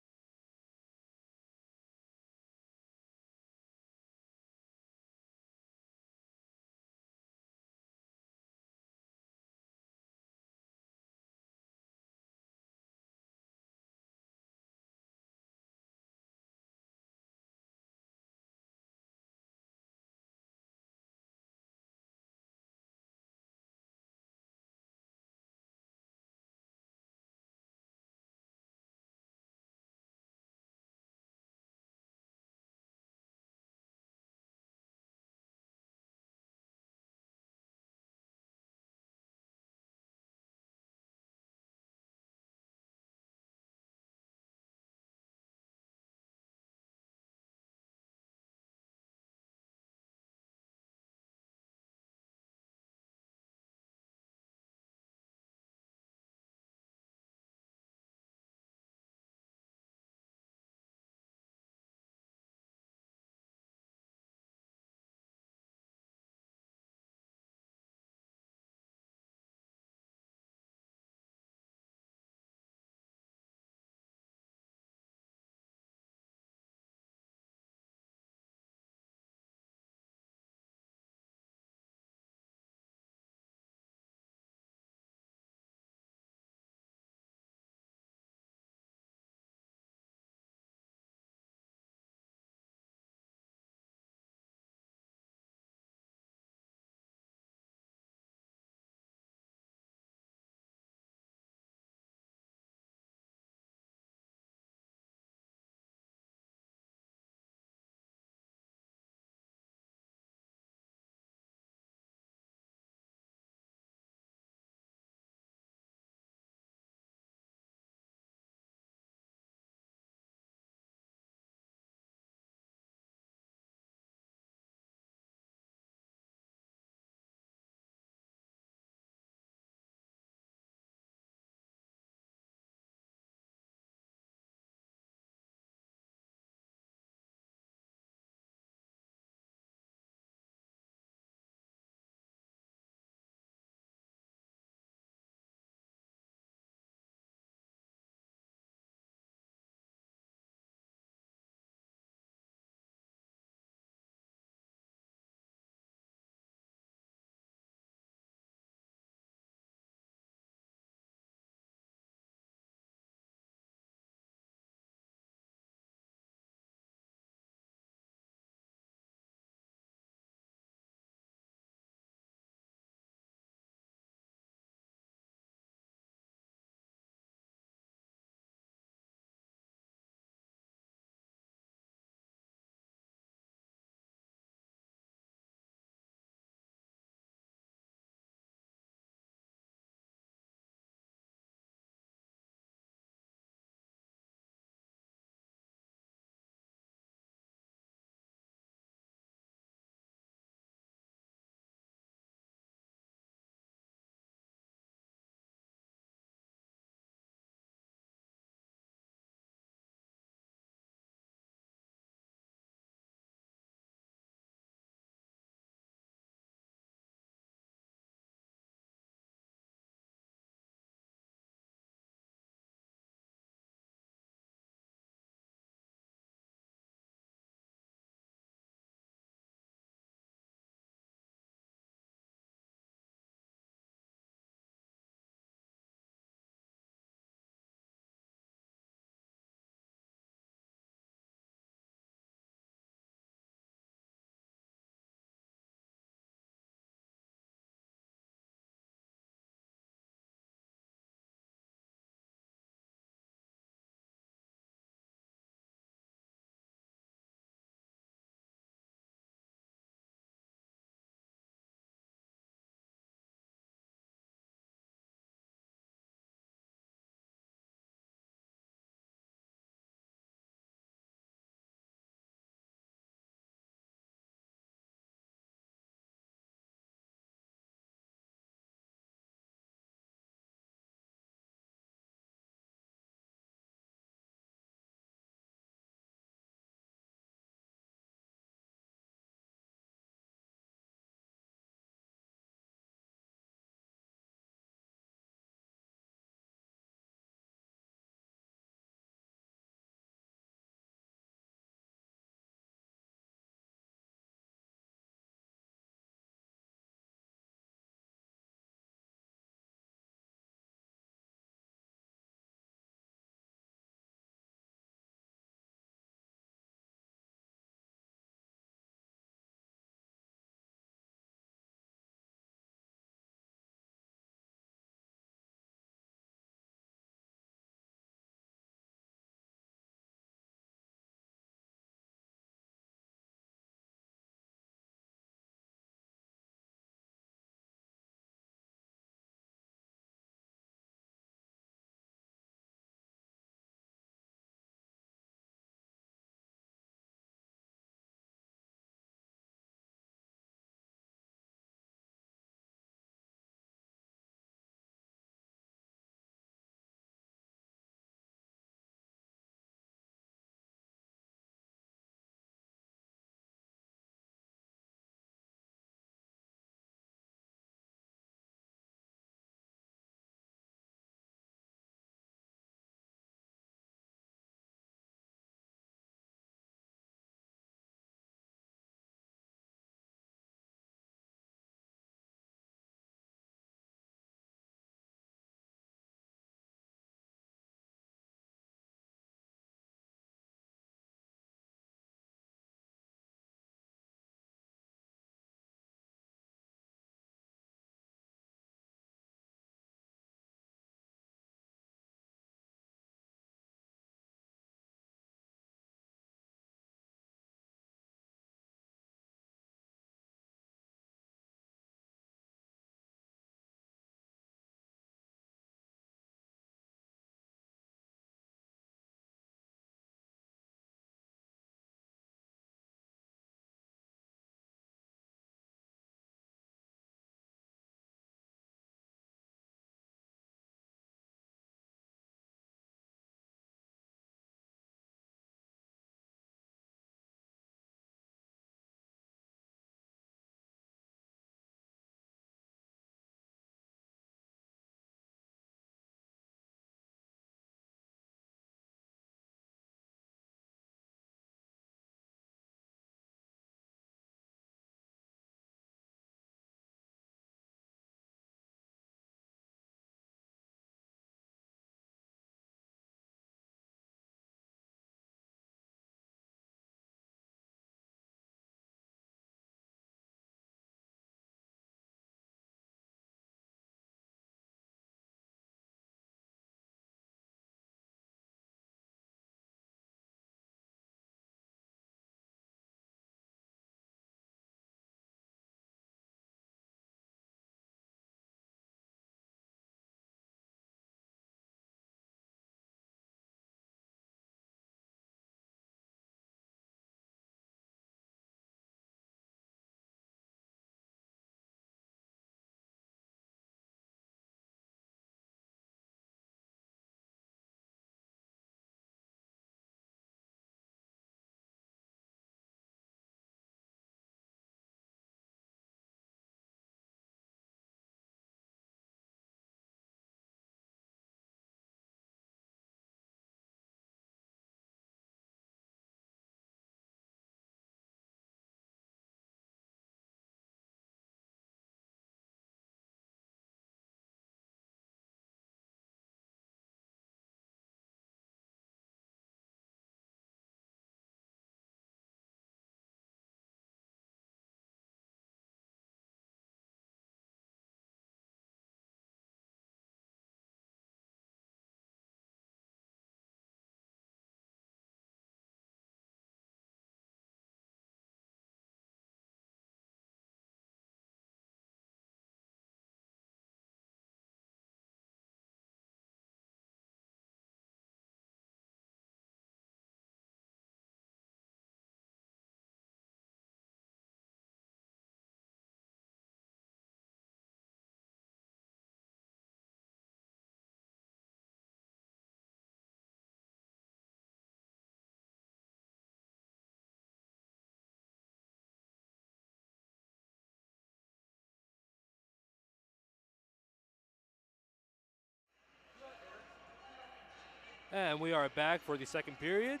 And we are back for the second period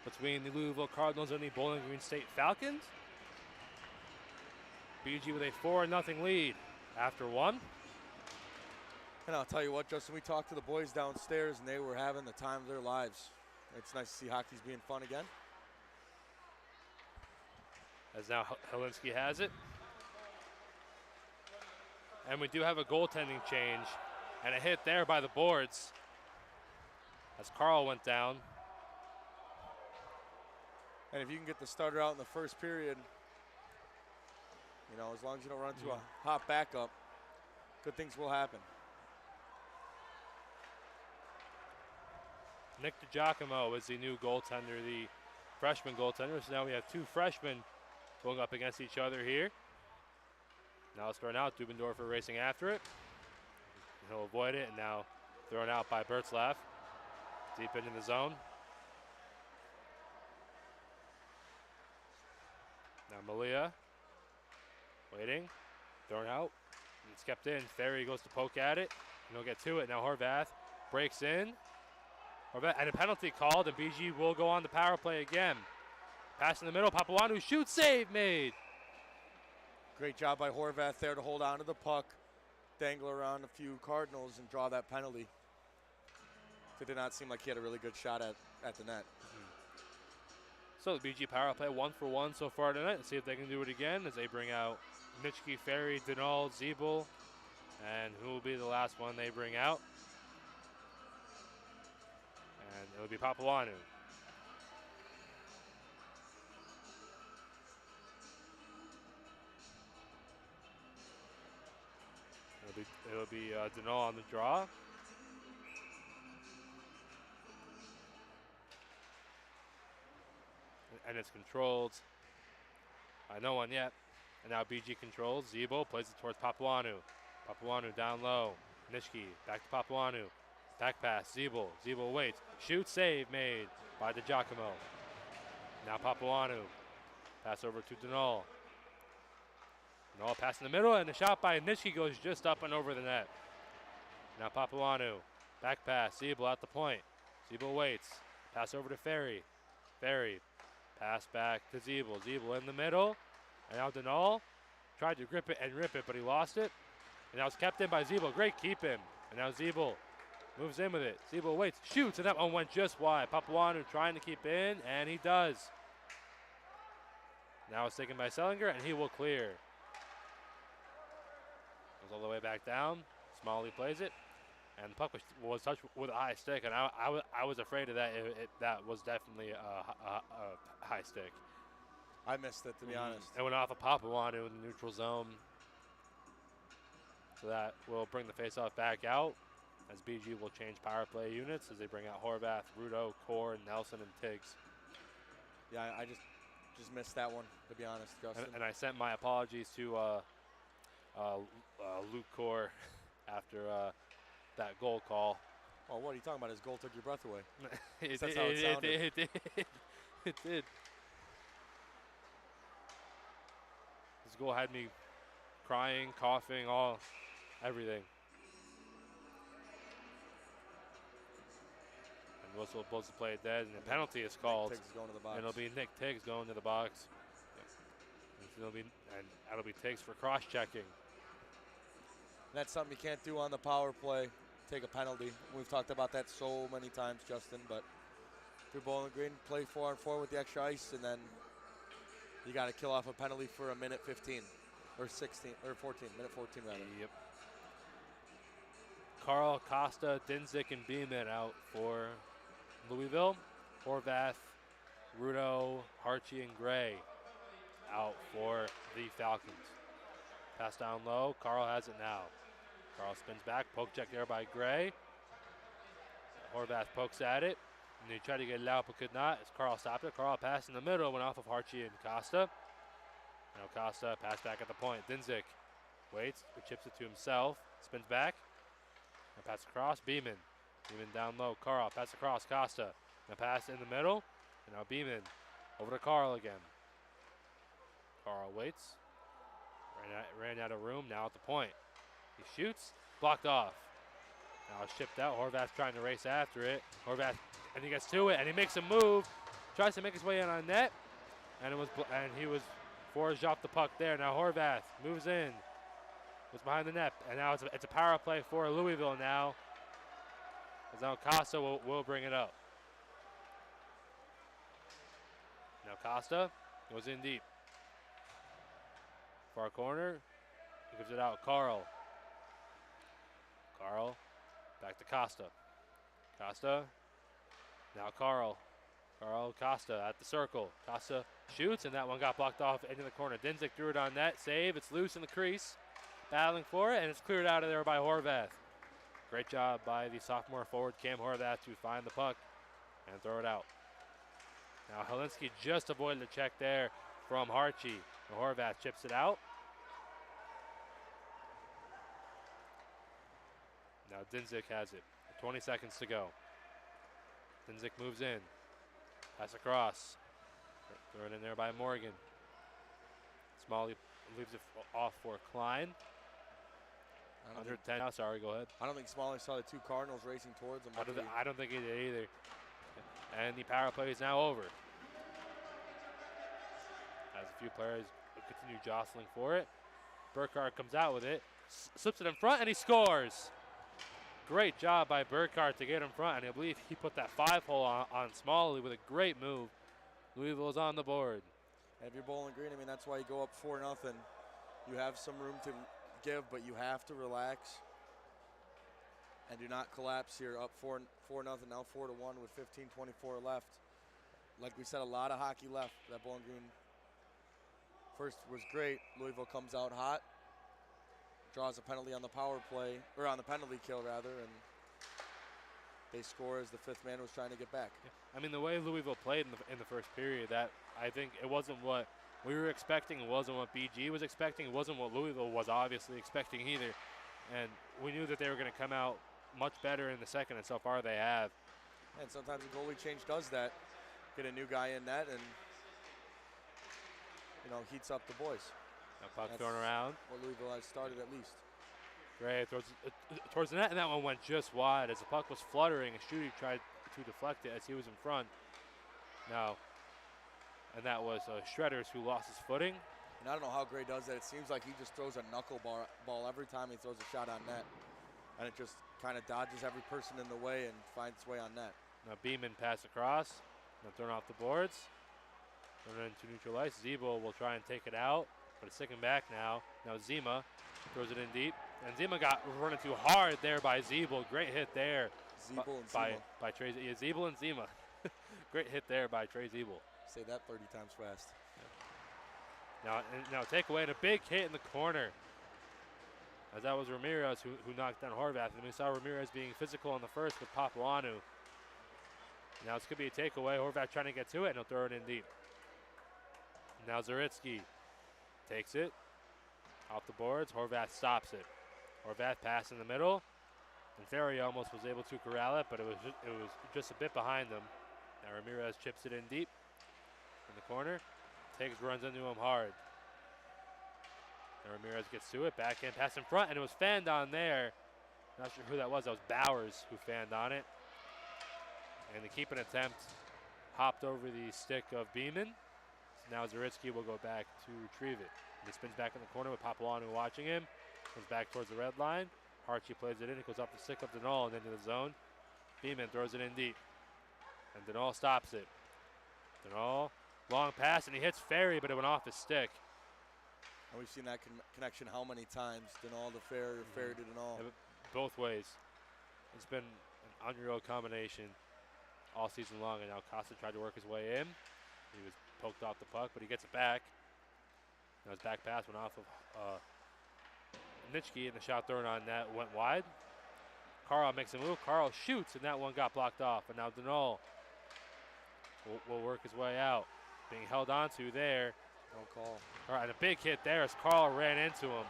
between the Louisville Cardinals and the Bowling Green State Falcons. BG with a 4-0 lead after one. And I'll tell you what, Justin, we talked to the boys downstairs, and they were having the time of their lives. It's nice to see hockey's being fun again. As now Helinski has it. And we do have a goaltending change and a hit there by the boards as Carl went down. And if you can get the starter out in the first period, you know, as long as you don't run into a hot backup, good things will happen. Nick DiGiacomo is the new goaltender, the freshman goaltender. So now we have two freshmen going up against each other here. Now it's thrown out. Dubendorfer racing after it. He'll avoid it, and now thrown out by Bertzlaff. Deep into the zone. Now Malia waiting. Thrown out. It's kept in. Ferry goes to poke at it. And he'll get to it. Now Horvath breaks in. And a penalty called, and BG will go on the power play again. Pass in the middle, Papuanu shoots, save made. Great job by Horvath there to hold on to the puck, dangle around a few Cardinals, and draw that penalty. It did not seem like he had a really good shot at the net. So the BG power play 1-for-1 so far tonight. Let's see if they can do it again as they bring out Nitschke, Ferry, Dinal, Zeeble, and who will be the last one they bring out? And it'll be Papuanu. It'll be Dinal on the draw. And it's controlled by no one yet. And now BG controls. Zeeble plays it towards Papuanu. Papuanu down low. Nitschke back to Papuanu. Back pass, Zeeble. Zeeble waits. Shoot, save made by DiGiacomo. Now Papuanu. Pass over to Dinal. Dinal pass in the middle, and the shot by Nitschke goes just up and over the net. Now Papuanu. Back pass, Zeeble at the point. Zeeble waits. Pass over to Ferry. Ferry. Pass back to Zeeble. Zeeble in the middle. And now Dinal tried to grip it and rip it, but he lost it. And now it's kept in by Zeeble. Great keep in. And now Zeeble moves in with it. Zeeble waits, shoots, and that one went just wide. Papuanu trying to keep in, and he does. Now it's taken by Sellinger, and he will clear. Goes all the way back down. Smalley plays it, and the puck was touched with a high stick, and I was afraid of that. That was definitely a high stick. I missed it, to be honest. It went off of Papuanu in the neutral zone. So that will bring the faceoff back out, as BG will change power play units as they bring out Horvath, Rudo, Core, Nelson, and Tiggs. Yeah, I just missed that one, to be honest, Justin. And I sent my apologies to Luke Core after that goal call. Oh, what are you talking about? His goal took your breath away. It That's how it sounded. It did. It did. His goal had me crying, coughing, everything. And whistle blows the play dead, and the penalty is called. Tiggs is going to the box. And it'll be Nick Tiggs going to the box. And that'll be Tiggs for cross-checking. That's something you can't do on the power play. Take a penalty. We've talked about that so many times, Justin. But if you're Bowling Green, play 4-on-4 with the extra ice, and then you got to kill off a penalty for a minute 15 or 16 or 14, minute 14 rather. Yep. Carl, Costa, Dinzik, and Beeman out for Louisville. Horvath, Rudo, Harchie, and Gray out for the Falcons. Pass down low. Carl has it now. Carl spins back. Poke check there by Gray. Horvath pokes at it. And he tried to get it out but could not. As Carl stopped it. Carl passed in the middle. Went off of Harchie and Costa. Now Costa pass back at the point. Dinzik waits. Chips it to himself. Spins back. And pass across. Beeman. Beeman down low. Carl pass across. Costa. Now pass in the middle. And now Beeman over to Carl again. Carl waits. Ran out of room. Now at the point. He shoots. Blocked off. Now it's shipped out. Horvath's trying to race after it. Horvath, and he gets to it, and he makes a move. Tries to make his way in on net, and he was forged off the puck there. Now Horvath moves in. Was behind the net, and now it's a power play for Louisville now. As now Costa will bring it up. Now Costa goes in deep. Far corner, he gives it out. Carl back to Costa. Costa, now Carl, Costa at the circle. Costa shoots, and that one got blocked off into the corner. Dinzik threw it on net, save, it's loose in the crease. Battling for it, and it's cleared out of there by Horvath. Great job by the sophomore forward, Cam Horvath, to find the puck and throw it out. Now Helinski just avoided the check there from Harchie. Horvath chips it out. Now Dinzik has it. 20 seconds to go. Dinzik moves in. Pass across. Throw it in there by Morgan. Smalley leaves it off for Klein. Under 10 now, sorry, go ahead. I don't think Smalley saw the two Cardinals racing towards him. I don't think he did either. And the power play is now over. As a few players continue jostling for it. Burkhardt comes out with it, slips it in front, and he scores. Great job by Burkhardt to get in front, and I believe he put that 5-hole on Smalley with a great move. Louisville is on the board. And if you're Bowling Green, I mean, that's why you go up 4-0. You have some room to give, but you have to relax and do not collapse here. Up 4-0, now 4-1 with 15:24 left. Like we said, a lot of hockey left. That Bowling Green first was great. Louisville comes out hot, draws a penalty on the power play, or on the penalty kill rather, and they score as the fifth man was trying to get back. I mean, the way Louisville played in the first period, that I think it wasn't what we were expecting. It wasn't what BG was expecting. It wasn't what Louisville was obviously expecting either. And we knew that they were going to come out much better in the second, and so far they have. And sometimes a goalie change does that. Get a new guy in net and, you know, heats up the boys. Now puck thrown around. What Louisville has started at least. Gray throws it towards the net, and that one went just wide. As the puck was fluttering, a shooter tried to deflect it as he was in front. Now, and that was Shredders who lost his footing. And I don't know how Gray does that. It seems like he just throws a knuckleball every time he throws a shot on net. And it just kind of dodges every person in the way and finds its way on net. Now Beeman pass across. Now thrown off the boards. Thrown into neutral ice. Zebo will try and take it out, but it's sticking back now. Now Zima throws it in deep. And Zima got run into hard there by Zebel. Great hit there. By Trey. Yeah, Zebel and Zima. Great hit there by Trey Zebel. Say that 30 times fast. Now take away and a big hit in the corner. As that was Ramirez who knocked down Horvath. And we saw Ramirez being physical in the first with Papuanu. Now it's going to be a takeaway. Horvath trying to get to it, and he'll throw it in deep. Now Zaritsky takes it off the boards. Horvath stops it. Horvath pass in the middle. And Ferry almost was able to corral it, but it was just a bit behind him. Now Ramirez chips it in deep in the corner. Runs into him hard. And Ramirez gets to it. Backhand pass in front, and it was fanned on there. Not sure who that was. That was Bowers who fanned on it. And the keeping attempt hopped over the stick of Beeman. So now Zaritsky will go back to retrieve it. And he spins back in the corner with Papuanu watching him. Goes back towards the red line. Harchie plays it in. It goes up the stick of Denal and into the zone. Beeman throws it in deep. And Denal stops it. Denal, long pass, and he hits Ferry, but it went off his stick. And we've seen that connection how many times? Denal to Ferry, Ferry to Denal. Yeah, both ways. It's been an unreal combination all season long, and now Costa tried to work his way in. He was poked off the puck, but he gets it back. Now his back pass went off of Nitschke, and the shot thrown on net went wide. Carl makes a move. Carl shoots, and that one got blocked off. And now Denal will work his way out. Being held onto there. Don't call. All right, and a big hit there as Carl ran into him.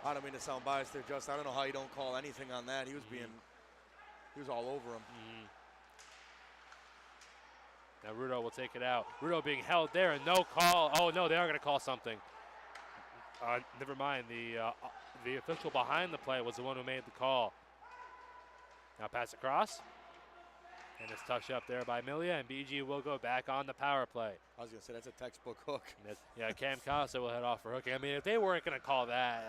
I don't mean to sound biased there, Justin. I don't know how you don't call anything on that. He was he was all over him. Now Rudo will take it out. Rudo being held there and no call. Oh no, they are going to call something. Never mind. The official behind the play was the one who made the call. Now pass across. And it's touched up there by Milia, and BG will go back on the power play. I was going to say, that's a textbook hook. Yeah, Cam Casa will head off for hooking. I mean, if they weren't going to call that,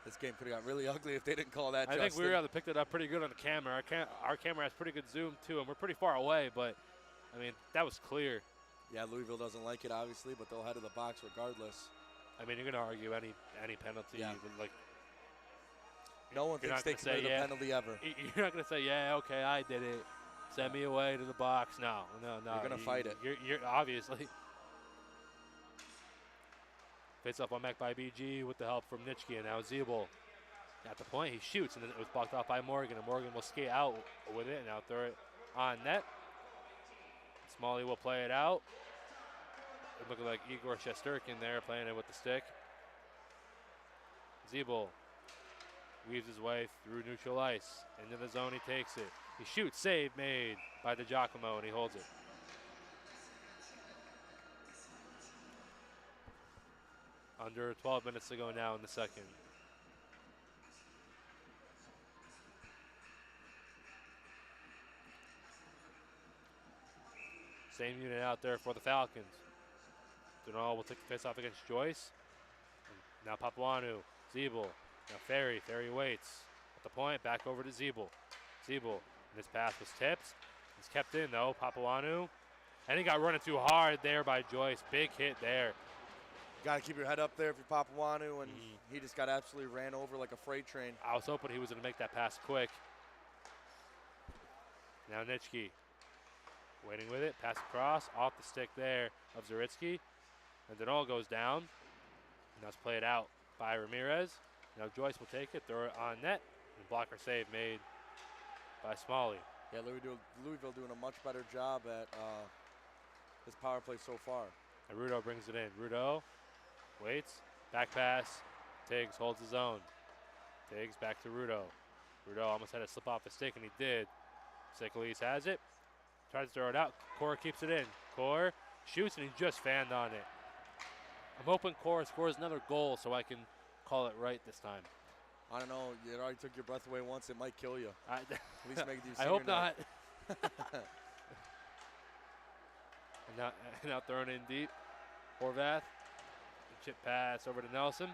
this game could have got really ugly if they didn't call that, I think we really picked it up pretty good on the camera. Our camera has pretty good zoom, too, and we're pretty far away, but, I mean, that was clear. Yeah, Louisville doesn't like it, obviously, but they'll head to the box regardless. I mean, you're going to argue any penalty. Yeah. Like, no one thinks they committed a penalty ever. You're not going to say, yeah, okay, I did it. Send me away to the box. No. You're going to fight it. You're obviously. Face off on back by BG with the help from Nitschke, and now Zeeble at the point. He shoots, and then it was blocked off by Morgan, and Morgan will skate out with it, and now throw it on net. Smalley will play it out. It looked like Igor Shesterkin there playing it with the stick. Zeeble weaves his way through neutral ice. Into the zone, he takes it. He shoots, save made by DiGiacomo, and he holds it. Under 12 minutes to go now in the second. Same unit out there for the Falcons. Dunal will take the face off against Joyce. Now Papuanu, Zeeble. Now Ferry waits. At the point, back over to Zeeble. Zeeble, and his pass was tipped. He's kept in though, Papuanu. And he got running too hard there by Joyce. Big hit there. Got to keep your head up there if you're Papuanu, and he just got absolutely ran over like a freight train. I was hoping he was going to make that pass quick. Now Nitschke waiting with it, pass across, off the stick there of Zaritsky. And then all goes down. And that's played out by Ramirez. Now Joyce will take it, throw it on net, and blocker save made by Smalley. Yeah, Louisville doing a much better job at this power play so far. And Rudo brings it in. Rudo waits, back pass. Tiggs holds his own. Tiggs back to Rudo. Rudo almost had to slip off the stick, and he did. Sicklese has it. Tries to throw it out. Core keeps it in. Core shoots, and he just fanned on it. I'm hoping Core scores another goal so I can call it right this time. I don't know. You already took your breath away once. It might kill you. At least make it I hope not. And now thrown in deep. Horvath. Chip pass over to Nelson.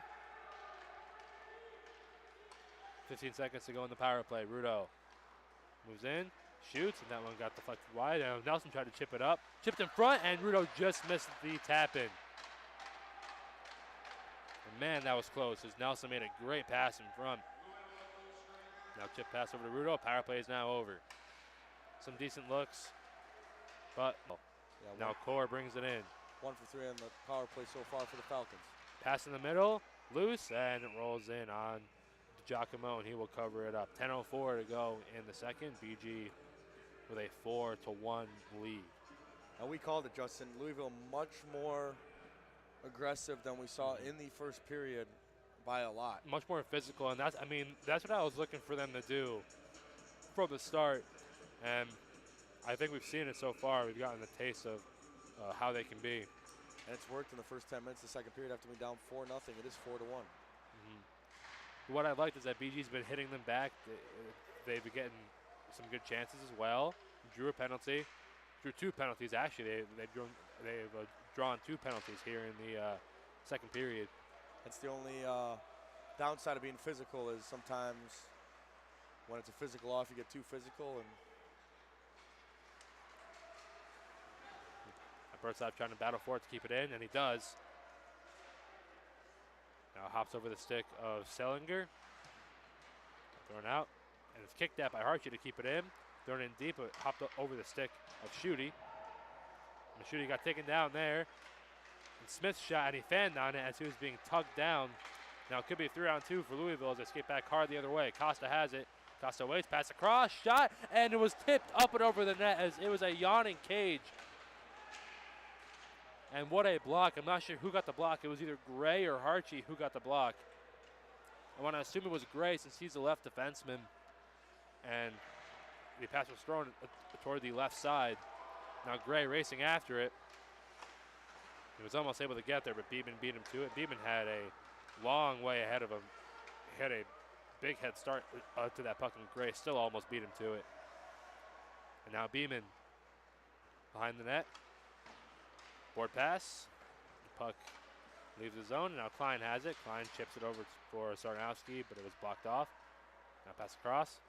15 seconds to go in the power play. Rudo moves in, shoots, and that one got deflected wide. And Nelson tried to chip it up. Chipped in front, and Rudo just missed the tap in. And man, that was close as Nelson made a great pass in front. Now chip pass over to Rudo. Power play is now over. Some decent looks, but now Core brings it in. 1 for 3 on the power play so far for the Falcons. Pass in the middle, loose, and it rolls in on Giacomo, and he will cover it up. 10:04 to go in the second. BG with a 4-1 lead. And we called it, Justin. Louisville much more aggressive than we saw in the first period by a lot. Much more physical, and that's what I was looking for them to do from the start. And I think we've seen it so far. We've gotten a taste of how they can be. And it's worked in the first 10 minutes of the second period after being down 4-0. It is 4-1. What I liked is that BG's been hitting them back. They've been getting some good chances as well. Drew a penalty. Drew 2 penalties, actually. They've drawn 2 penalties here in the second period. That's the only downside of being physical is sometimes when it's a physical off, you get too physical. And Bertzop trying to battle for it to keep it in, and he does. Now hops over the stick of Sellinger. Thrown out, and it's kicked out by Harchie to keep it in. Thrown in deep, but hopped over the stick of Schutte. And Schutte got taken down there. And Smith shot, and he fanned on it as he was being tugged down. Now it could be a 3-on-2 for Louisville as they skate back hard the other way. Costa has it. Costa waits, pass across, shot, and it was tipped up and over the net as it was a yawning cage. And what a block. I'm not sure who got the block. It was either Gray or Harchie who got the block. I want to assume it was Gray since he's the left defenseman. And the pass was thrown toward the left side. Now Gray racing after it. He was almost able to get there, but Beeman beat him to it. Beeman had a long way ahead of him. He had a big head start to that puck, and Gray still almost beat him to it. And now Beeman behind the net. Board pass. The puck leaves the zone, and now Klein has it. Klein chips it over for Sarnowski, but it was blocked off. Now pass across.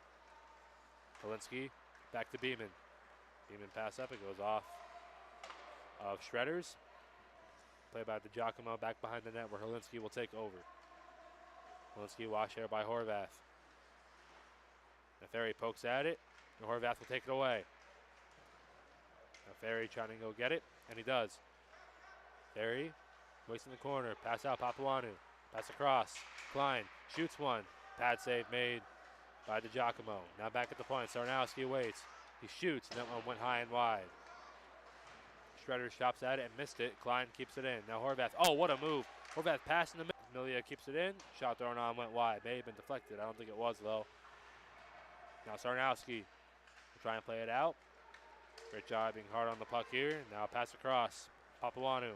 Polinsky back to Beeman. Beeman pass up, it goes off of Shredders. Play by the Giacomo back behind the net where Holinsky will take over. Holinsky wash here by Horvath. Neferi pokes at it, and Horvath will take it away. Neferi trying to go get it, and he does. Ferry waits in the corner, pass out Papuanu. Pass across, Klein shoots one. Pad save made by the Giacomo. Now back at the point, Sarnowski waits. He shoots, and that one went high and wide. Shredder chops at it and missed it. Klein keeps it in. Now Horvath, oh, what a move. Horvath pass in the middle. Milia keeps it in. Shot thrown on, went wide. May have been deflected. I don't think it was, though. Now Sarnowski will try and play it out. Great job being hard on the puck here. Now pass across. Papuanu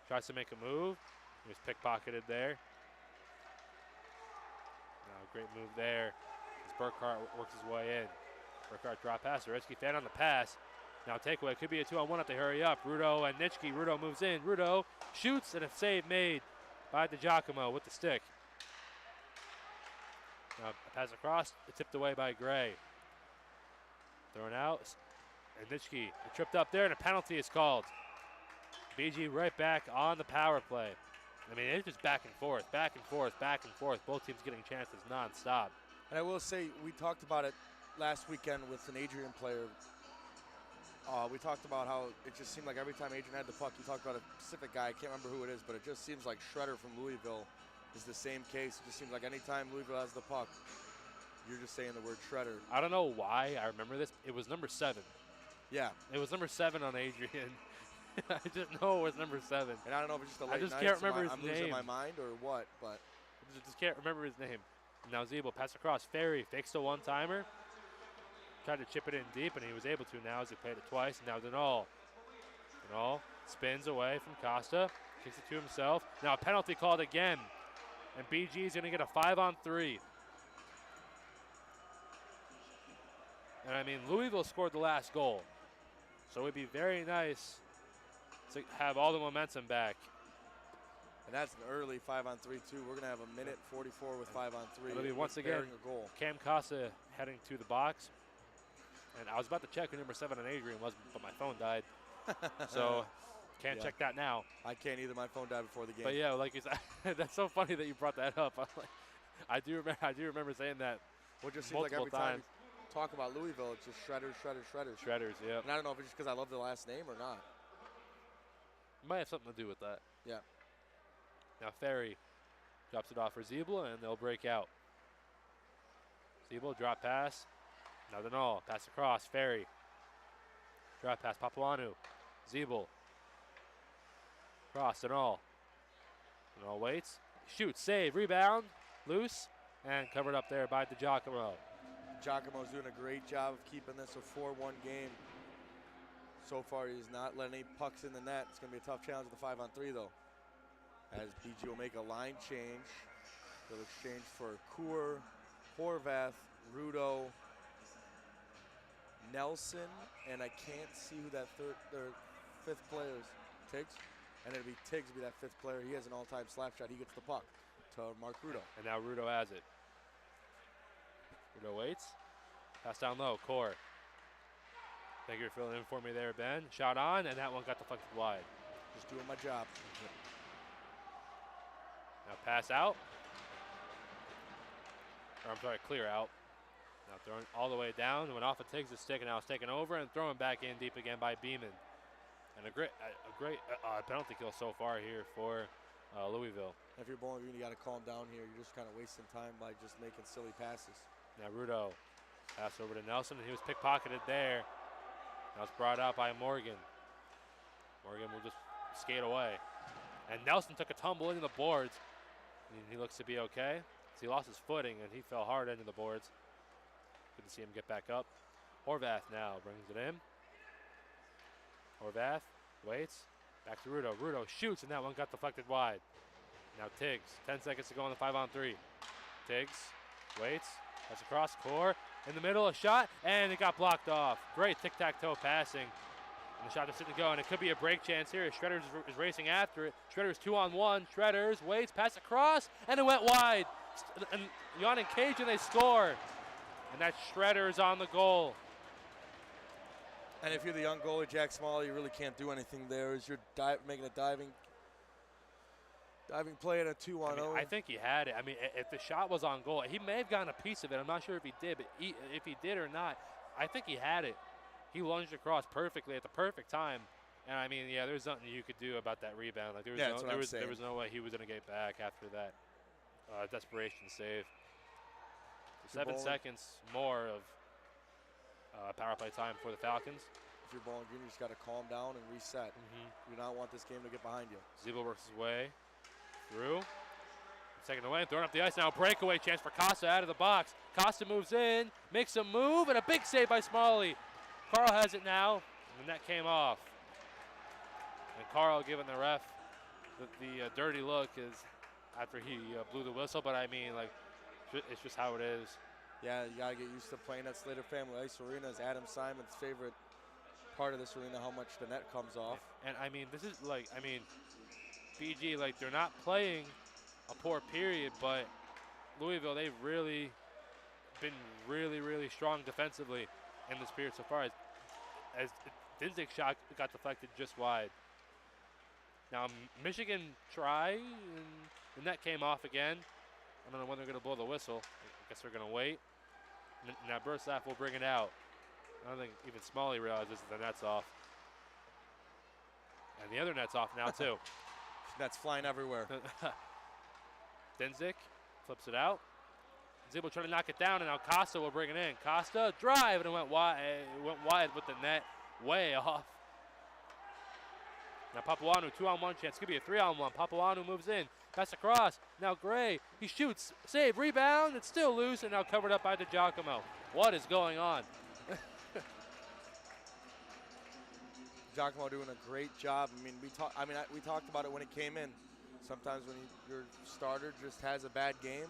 tries to make a move. He was pickpocketed there. Now great move there as Burkhart works his way in. Burkhart drop pass. Oretsky fan on the pass. Now takeaway. Could be a 2-on-1 if they hurry up. Rudo and Nitschke. Rudo moves in. Rudo shoots, and a save made by the Giacomo with the stick. Now pass across. Tipped away by Gray. Thrown out. And Nitschke tripped up there, and a penalty is called. BG right back on the power play. I mean, it's just back and forth, back and forth, back and forth. Both teams getting chances nonstop. And I will say, we talked about it last weekend with an Adrian player. We talked about how it just seemed like every time Adrian had the puck, he talked about a specific guy. I can't remember who it is, but it just seems like Shredder from Louisville is the same case. It just seems like any time Louisville has the puck, you're just saying the word Shredder. I don't know why I remember this. It was number 7. Yeah. It was number 7 on Adrian. I just know it was number 7. And I don't know if it's just a late I just night, can't remember his I'm name. losing my mind or what, but. I just can't remember his name. Now Zeeble pass across. Ferry fakes the one-timer. Tried to chip it in deep, and he was able to now as he played it twice. Now Denal. Denal spins away from Costa. Kicks it to himself. Now a penalty called again. And BG is going to get a 5-on-3. And I mean, Louisville scored the last goal. So it would be very nice to have all the momentum back. And that's an early 5-on-3 too. We're gonna have a minute 44 with 5-on-3. It'll be once again a goal. Cam Costa heading to the box. And I was about to check who number 7 on Adrian was, but my phone died. So can't check that now. I can't either. My phone died before the game. But yeah, like you said, that's so funny that you brought that up. I do remember saying that. Well, it just seems like every time we talk about Louisville, it's just Shredders, Shredders, Shredders. Shredders, yeah. And I don't know if it's just because I love the last name or not. Might have something to do with that. Yeah. Now Ferry drops it off for Zeeble, and they'll break out. Zeeble, drop pass. Now Denal, pass across, Ferry. Drop pass, Papuanu. Zeeble. Cross, Denal. Denal waits. Shoots, save, rebound, loose, and covered up there by the Giacomo. Giacomo's doing a great job of keeping this a 4-1 game. So far, he's not letting any pucks in the net. It's going to be a tough challenge with the 5-on-3, though. As BG will make a line change. They'll exchange for Kaur, Horvath, Rudo, Nelson, and I can't see who that their 5th player is. Tiggs? And it'll be Tiggs will be that 5th player. He has an all-time slap shot. He gets the puck to Mark Rudo. And now Rudo has it. Rudo waits. Pass down low, Kaur. Thank you for filling in for me there, Ben. Shot on, and that one got deflected wide. Just doing my job. Now pass out. Or I'm sorry, clear out. Now throwing all the way down. Went off of Tiggs' stick, and now it's taken over and thrown back in deep again by Beeman. And a great penalty kill so far here for Louisville. If you're Bowling Green, you got to calm down here. You're just kind of wasting time by just making silly passes. Now Rudo pass over to Nelson, and he was pickpocketed there. Now it's brought out by Morgan. Morgan will just skate away. And Nelson took a tumble into the boards. And he looks to be okay. So he lost his footing, and he fell hard into the boards. Good to see him get back up. Horvath now brings it in. Horvath waits. Back to Rudo. Rudo shoots, and that one got deflected wide. Now Tiggs. 10 seconds to go on the 5-on-3. Tiggs Waits. That's across core. In the middle, a shot, and it got blocked off. Great tic-tac-toe passing. And the shot just didn't go, and it could be a break chance here. Shredders is racing after it. Shredders 2-on-1. Shredders waits, pass across, and it went wide. And Jan and Cajun, they score. And that's Shredders on the goal. And if you're the young goalie, Jack Smalley, you really can't do anything there. As you're making a diving play at a 2-on-0. I think he had it. I mean, if the shot was on goal, he may have gotten a piece of it. I'm not sure if he did, but if he did or not, I think he had it. He lunged across perfectly at the perfect time. And I mean, yeah, there's nothing you could do about that rebound. Like there was no way he was going to get back after that desperation save. So 7 seconds more of power play time for the Falcons. If you're Bowling Green, you just got to calm down and reset. You do not want this game to get behind you. Zebo works his way through. Second away, throwing up the ice now. Breakaway chance for Costa out of the box. Costa moves in, makes a move, and a big save by Smalley. Carl has it now, and the net came off. And Carl giving the ref the dirty look is after he blew the whistle, but I mean, like, it's just how it is. Yeah, you got to get used to playing at Slater Family Ice Arena. Is Adam Simon's favorite part of this arena, how much the net comes off. And I mean, this is like, I mean, BG, like, they're not playing a poor period, but Louisville, they've really been really strong defensively in this period so far. As Dinzig's shot got deflected just wide. Now Michigan tried, and the net came off again. I don't know when they're going to blow the whistle. I guess they're going to wait. Now Bursaff will bring it out. I don't think even Smalley realizes the net's off. And the other net's off now too. Net's flying everywhere. Dinzig flips it out. Zebo trying to knock it down, and now Costa will bring it in. Costa drive, and it went wide with the net way off. Now Papuanu, 2-on-1 chance. Could be a 3-on-1. Papuanu moves in. Pass across. Now Gray. He shoots. Save. Rebound. It's still loose, and now covered up by DiGiacomo. What is going on? Giacomo doing a great job. I mean, we talked about it when it came in. Sometimes when your starter just has a bad game,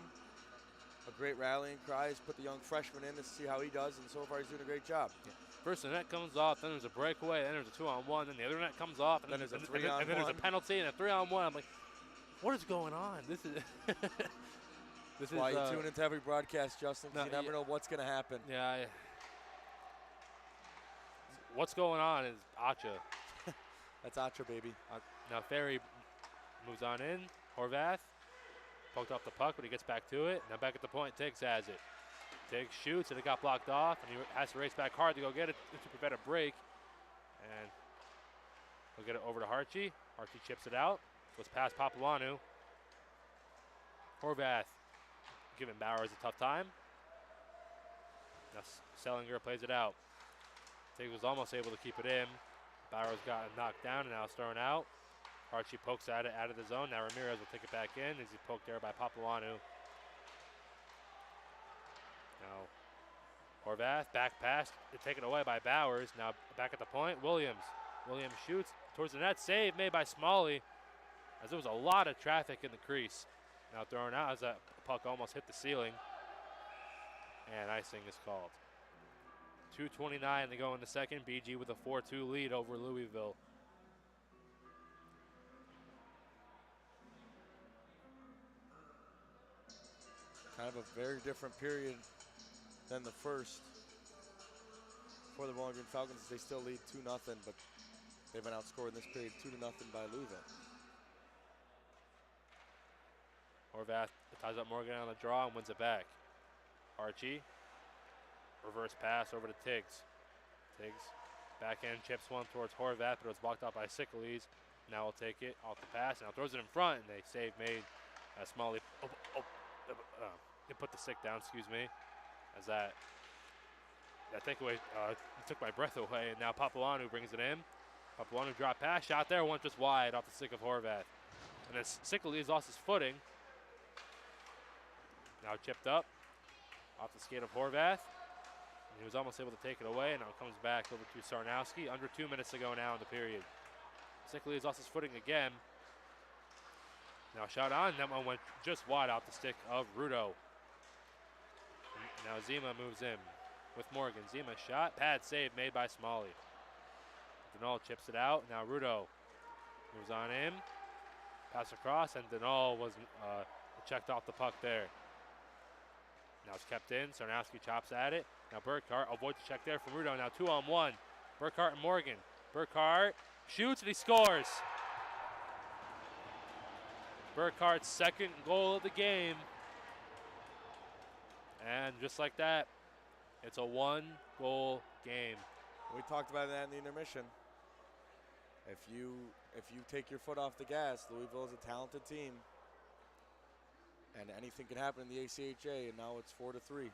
a great rallying cry is put the young freshman in to see how he does, and so far he's doing a great job. Yeah. First the net comes off, then there's a breakaway, then there's a 2-on-1, then the other net comes off, and then there's a 3-on-1. And then there's a penalty and a 3-on-1. I'm like, what is going on? This is this is why you tune into every broadcast, Justin, because you never know what's going to happen. Yeah. What's going on is Acha. That's Acha, baby. Now Ferry moves on in. Horvath poked off the puck, but he gets back to it. Now back at the point, Tiggs has it. Tiggs shoots, and it got blocked off, and he has to race back hard to go get it to prevent a break. And he'll get it over to Harchie. Harchie chips it out. Goes past Papuanu. Horvath giving Bowers a tough time. Now Sellinger plays it out. Tiggs was almost able to keep it in. Bowers got knocked down and now it's thrown out. Archie pokes at it out of the zone. Now Ramirez will take it back in as he poked there by Papuanu. Now Horvath, back pass, taken away by Bowers. Now back at the point, Williams. Williams shoots towards the net. Save made by Smalley as there was a lot of traffic in the crease. Now thrown out as that puck almost hit the ceiling. And icing is called. 2:29 to go in the second. BG with a 4-2 lead over Louisville. Kind of a very different period than the first for the Bowling Green Falcons. They still lead 2-0, but they've been outscored in this period 2-0 by Louisville. Horvath ties up Morgan on the draw and wins it back. Archie. Reverse pass over to Tiggs. Tiggs back end chips one towards Horvath, but it was blocked out by Sickles. Now we'll take it off the pass. Now throws it in front, and they save made. Smalley they put the stick down, excuse me. As that takeaway took my breath away, and now Papuanu brings it in. Papuanu drop pass, shot there, one just wide off the stick of Horvath. And then Sickles lost his footing. Now chipped up off the skate of Horvath. He was almost able to take it away, and now it comes back over to Sarnowski. Under 2 minutes to go now in the period. Sickles lost his footing again. Now shot on, that one went just wide off the stick of Rudo. Now Zima moves in with Morgan. Zima shot, pad save made by Smalley. Denal chips it out. Now Rudo moves on in. Pass across, and Denal was checked off the puck there. Now it's kept in. Sarnowski chops at it. Now Burkhart avoids the check there from Rudo. Now 2-on-1. Burkhart and Morgan. Burkhart shoots and he scores. Burkhart's second goal of the game. And just like that, it's a 1-goal game. We talked about that in the intermission. If you take your foot off the gas, Louisville is a talented team, and anything can happen in the ACHA. And now it's 4-3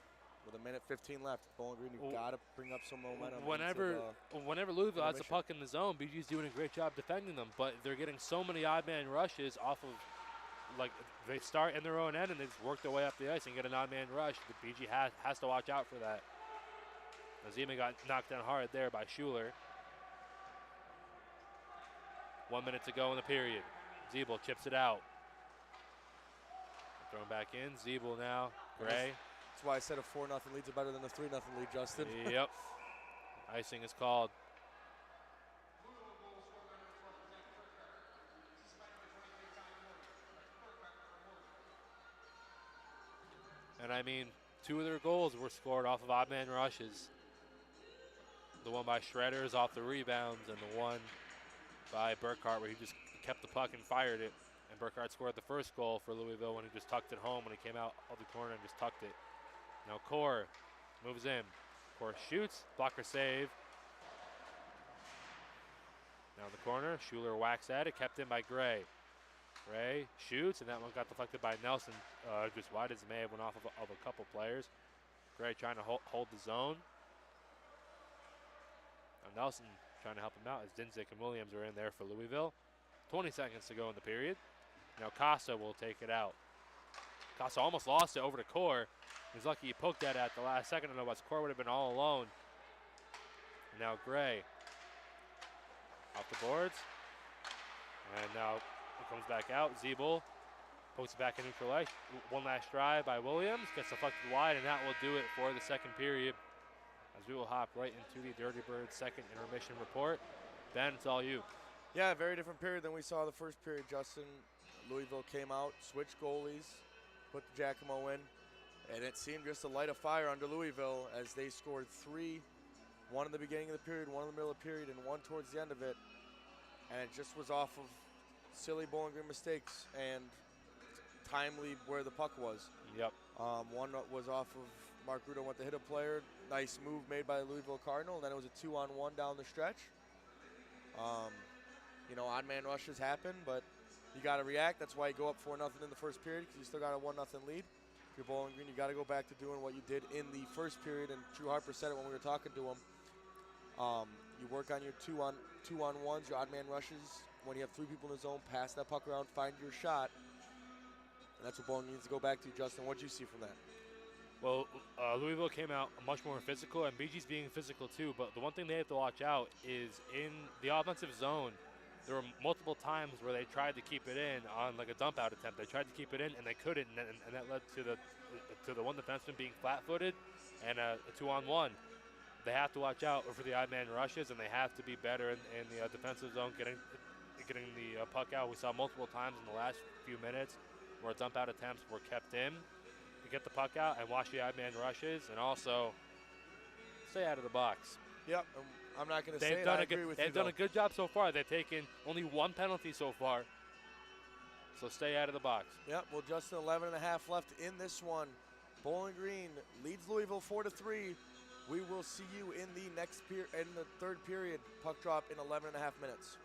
with a minute 15 left. Bowling Green, you've got to bring up some momentum. Whenever Louisville has the puck in the zone, BG's doing a great job defending them, but they're getting so many odd man rushes off of, like, they start in their own end and they just work their way up the ice and get an odd man rush. The BG has to watch out for that. Zima got knocked down hard there by Schuler. 1 minute to go in the period. Zeeble chips it out. Thrown back in. Zeeble now. Gray. That's why I said a 4-0 lead's better than a 3-0 lead, Justin. Yep. Icing is called. And I mean, 2 of their goals were scored off of odd man rushes. The one by Schroeder is off the rebounds, and the one by Burkhart where he just kept the puck and fired it. And Burkhart scored the first goal for Louisville when he just tucked it home when he came out of the corner and just tucked it. Now Core moves in. Core shoots, blocker save. Now in the corner, Schuler whacks at it, kept in by Gray. Gray shoots, and that one got deflected by Nelson, just wide as it may have went off of a couple players. Gray trying to hold the zone. Now Nelson trying to help him out as Dinzik and Williams are in there for Louisville. 20 seconds to go in the period. Now Costa will take it out. Costa almost lost it over to Core. He's lucky he poked at it at the last second, otherwise Core would have been all alone. And now Gray off the boards. And now it comes back out. Zeeble pokes it back in neutral ice. One last drive by Williams. Gets deflected wide, and that will do it for the second period. As we will hop right into the Dirty Birds second intermission report. Ben, it's all you. Yeah, very different period than we saw the first period, Justin. Louisville came out, switched goalies, put the Giacomo in, and it seemed just to light a fire under Louisville as they scored 3, 1 in the beginning of the period, 1 in the middle of the period, and 1 towards the end of it. And it just was off of silly Bowling Green mistakes and timely where the puck was. Yep. One was off of Mark Rudo, went to hit a player. Nice move made by the Louisville Cardinal. And then it was a 2-on-1 down the stretch. You know, odd man rushes happen, but you got to react. That's why you go up 4-0 in the first period, because you still got a 1-0 lead. If you're Bowling Green, you got to go back to doing what you did in the first period. And Drew Harper said it when we were talking to him. You work on your 2-on-1s, your odd man rushes. When you have 3 people in the zone, pass that puck around, find your shot. And that's what Bowling Green needs to go back to. Justin, what did you see from that? Well, Louisville came out much more physical, and BG's being physical too. But the one thing they have to watch out is in the offensive zone, there were multiple times where they tried to keep it in on like a dump out attempt. They tried to keep it in, and they couldn't, and that led to the one defenseman being flat-footed and a 2-on-1. They have to watch out for the odd man rushes, and they have to be better in the defensive zone, getting the puck out. We saw multiple times in the last few minutes where dump out attempts were kept in. To get the puck out and watch the odd man rushes, and also stay out of the box. Yep, I'm not going to say it. I agree with you. They've done a good job so far. They've taken only 1 penalty so far, so stay out of the box. Yep, well, just 11 and a half left in this one. Bowling Green leads Louisville 4-3. We will see you in the third period. Puck drop in 11 and a half minutes.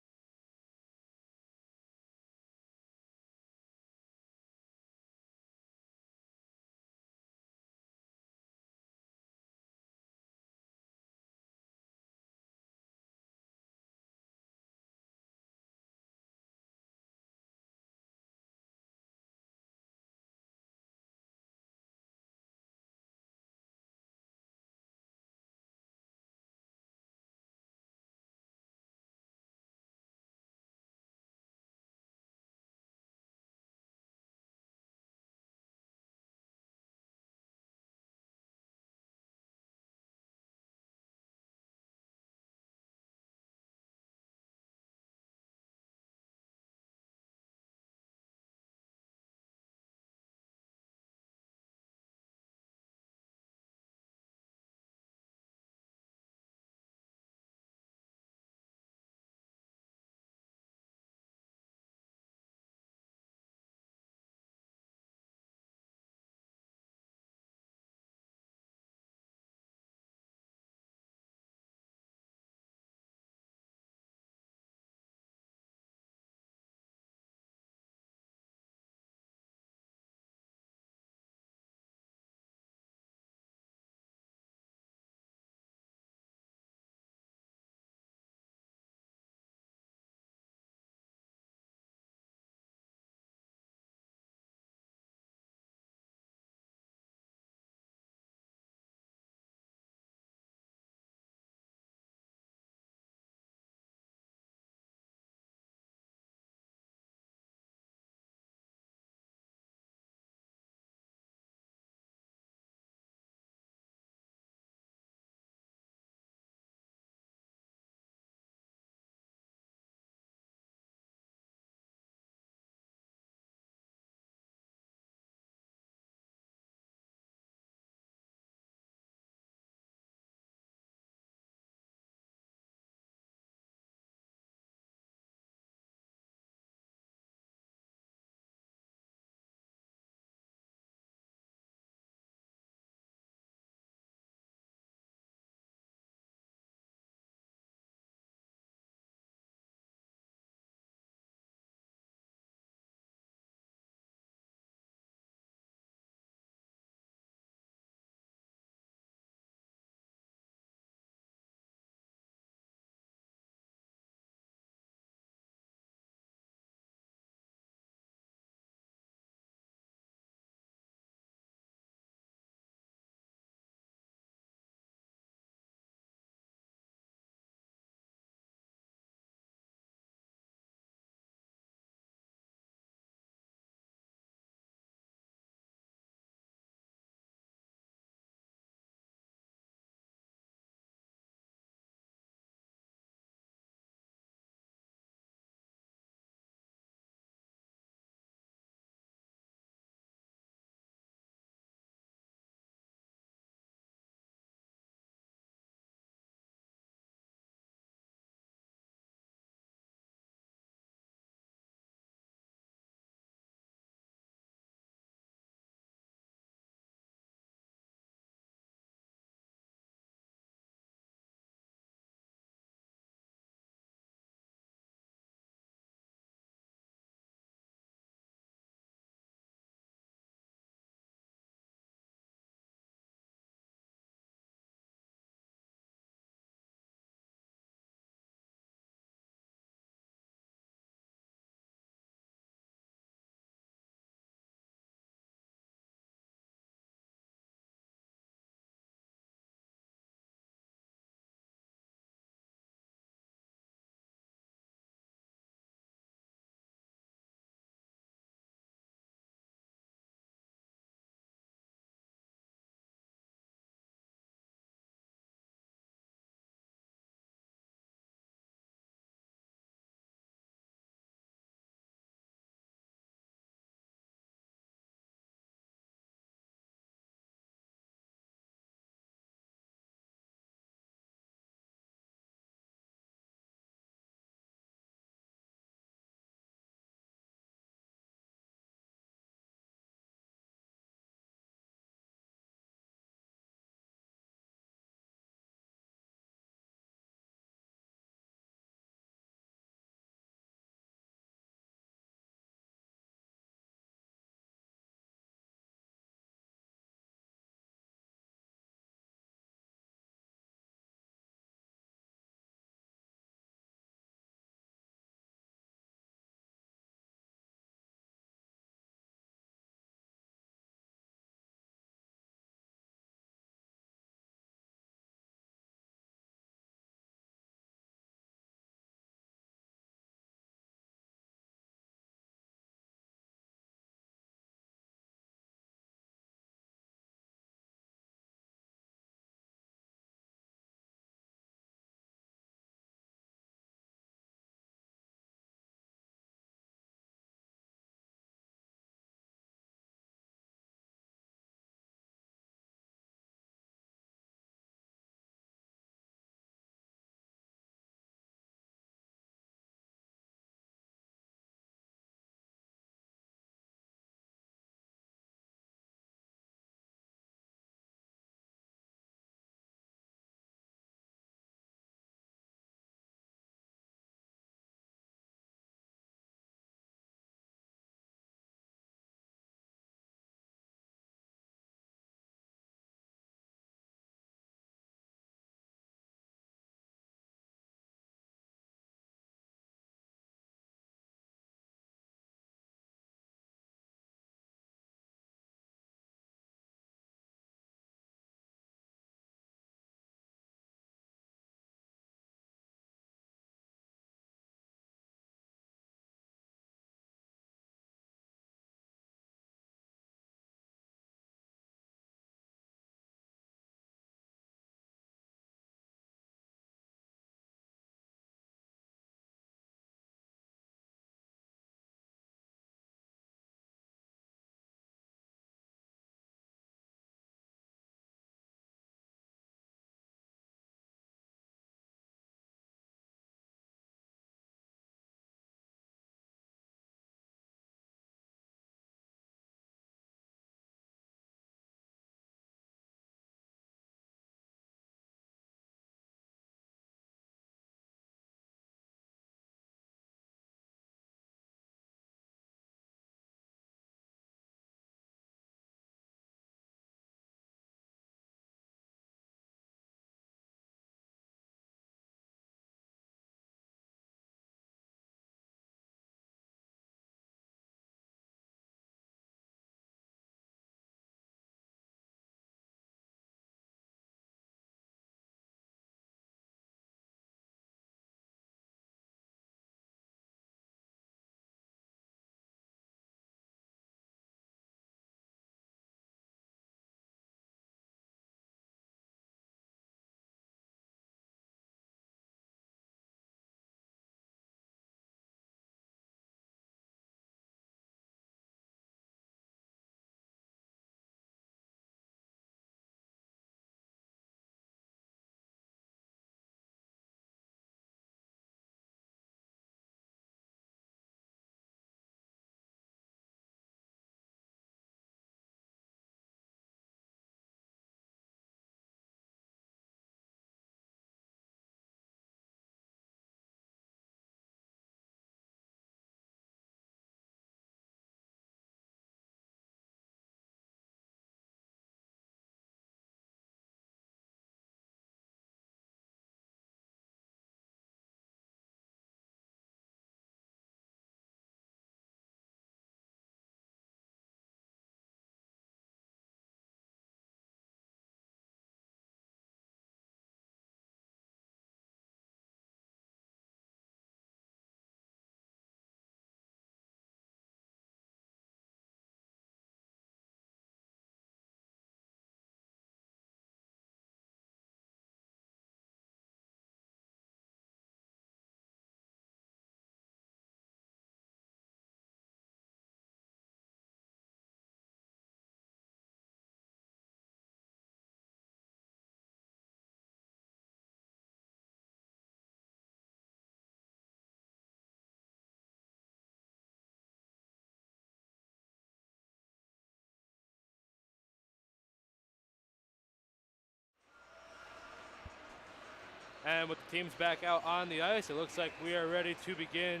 And with the teams back out on the ice, it looks like we are ready to begin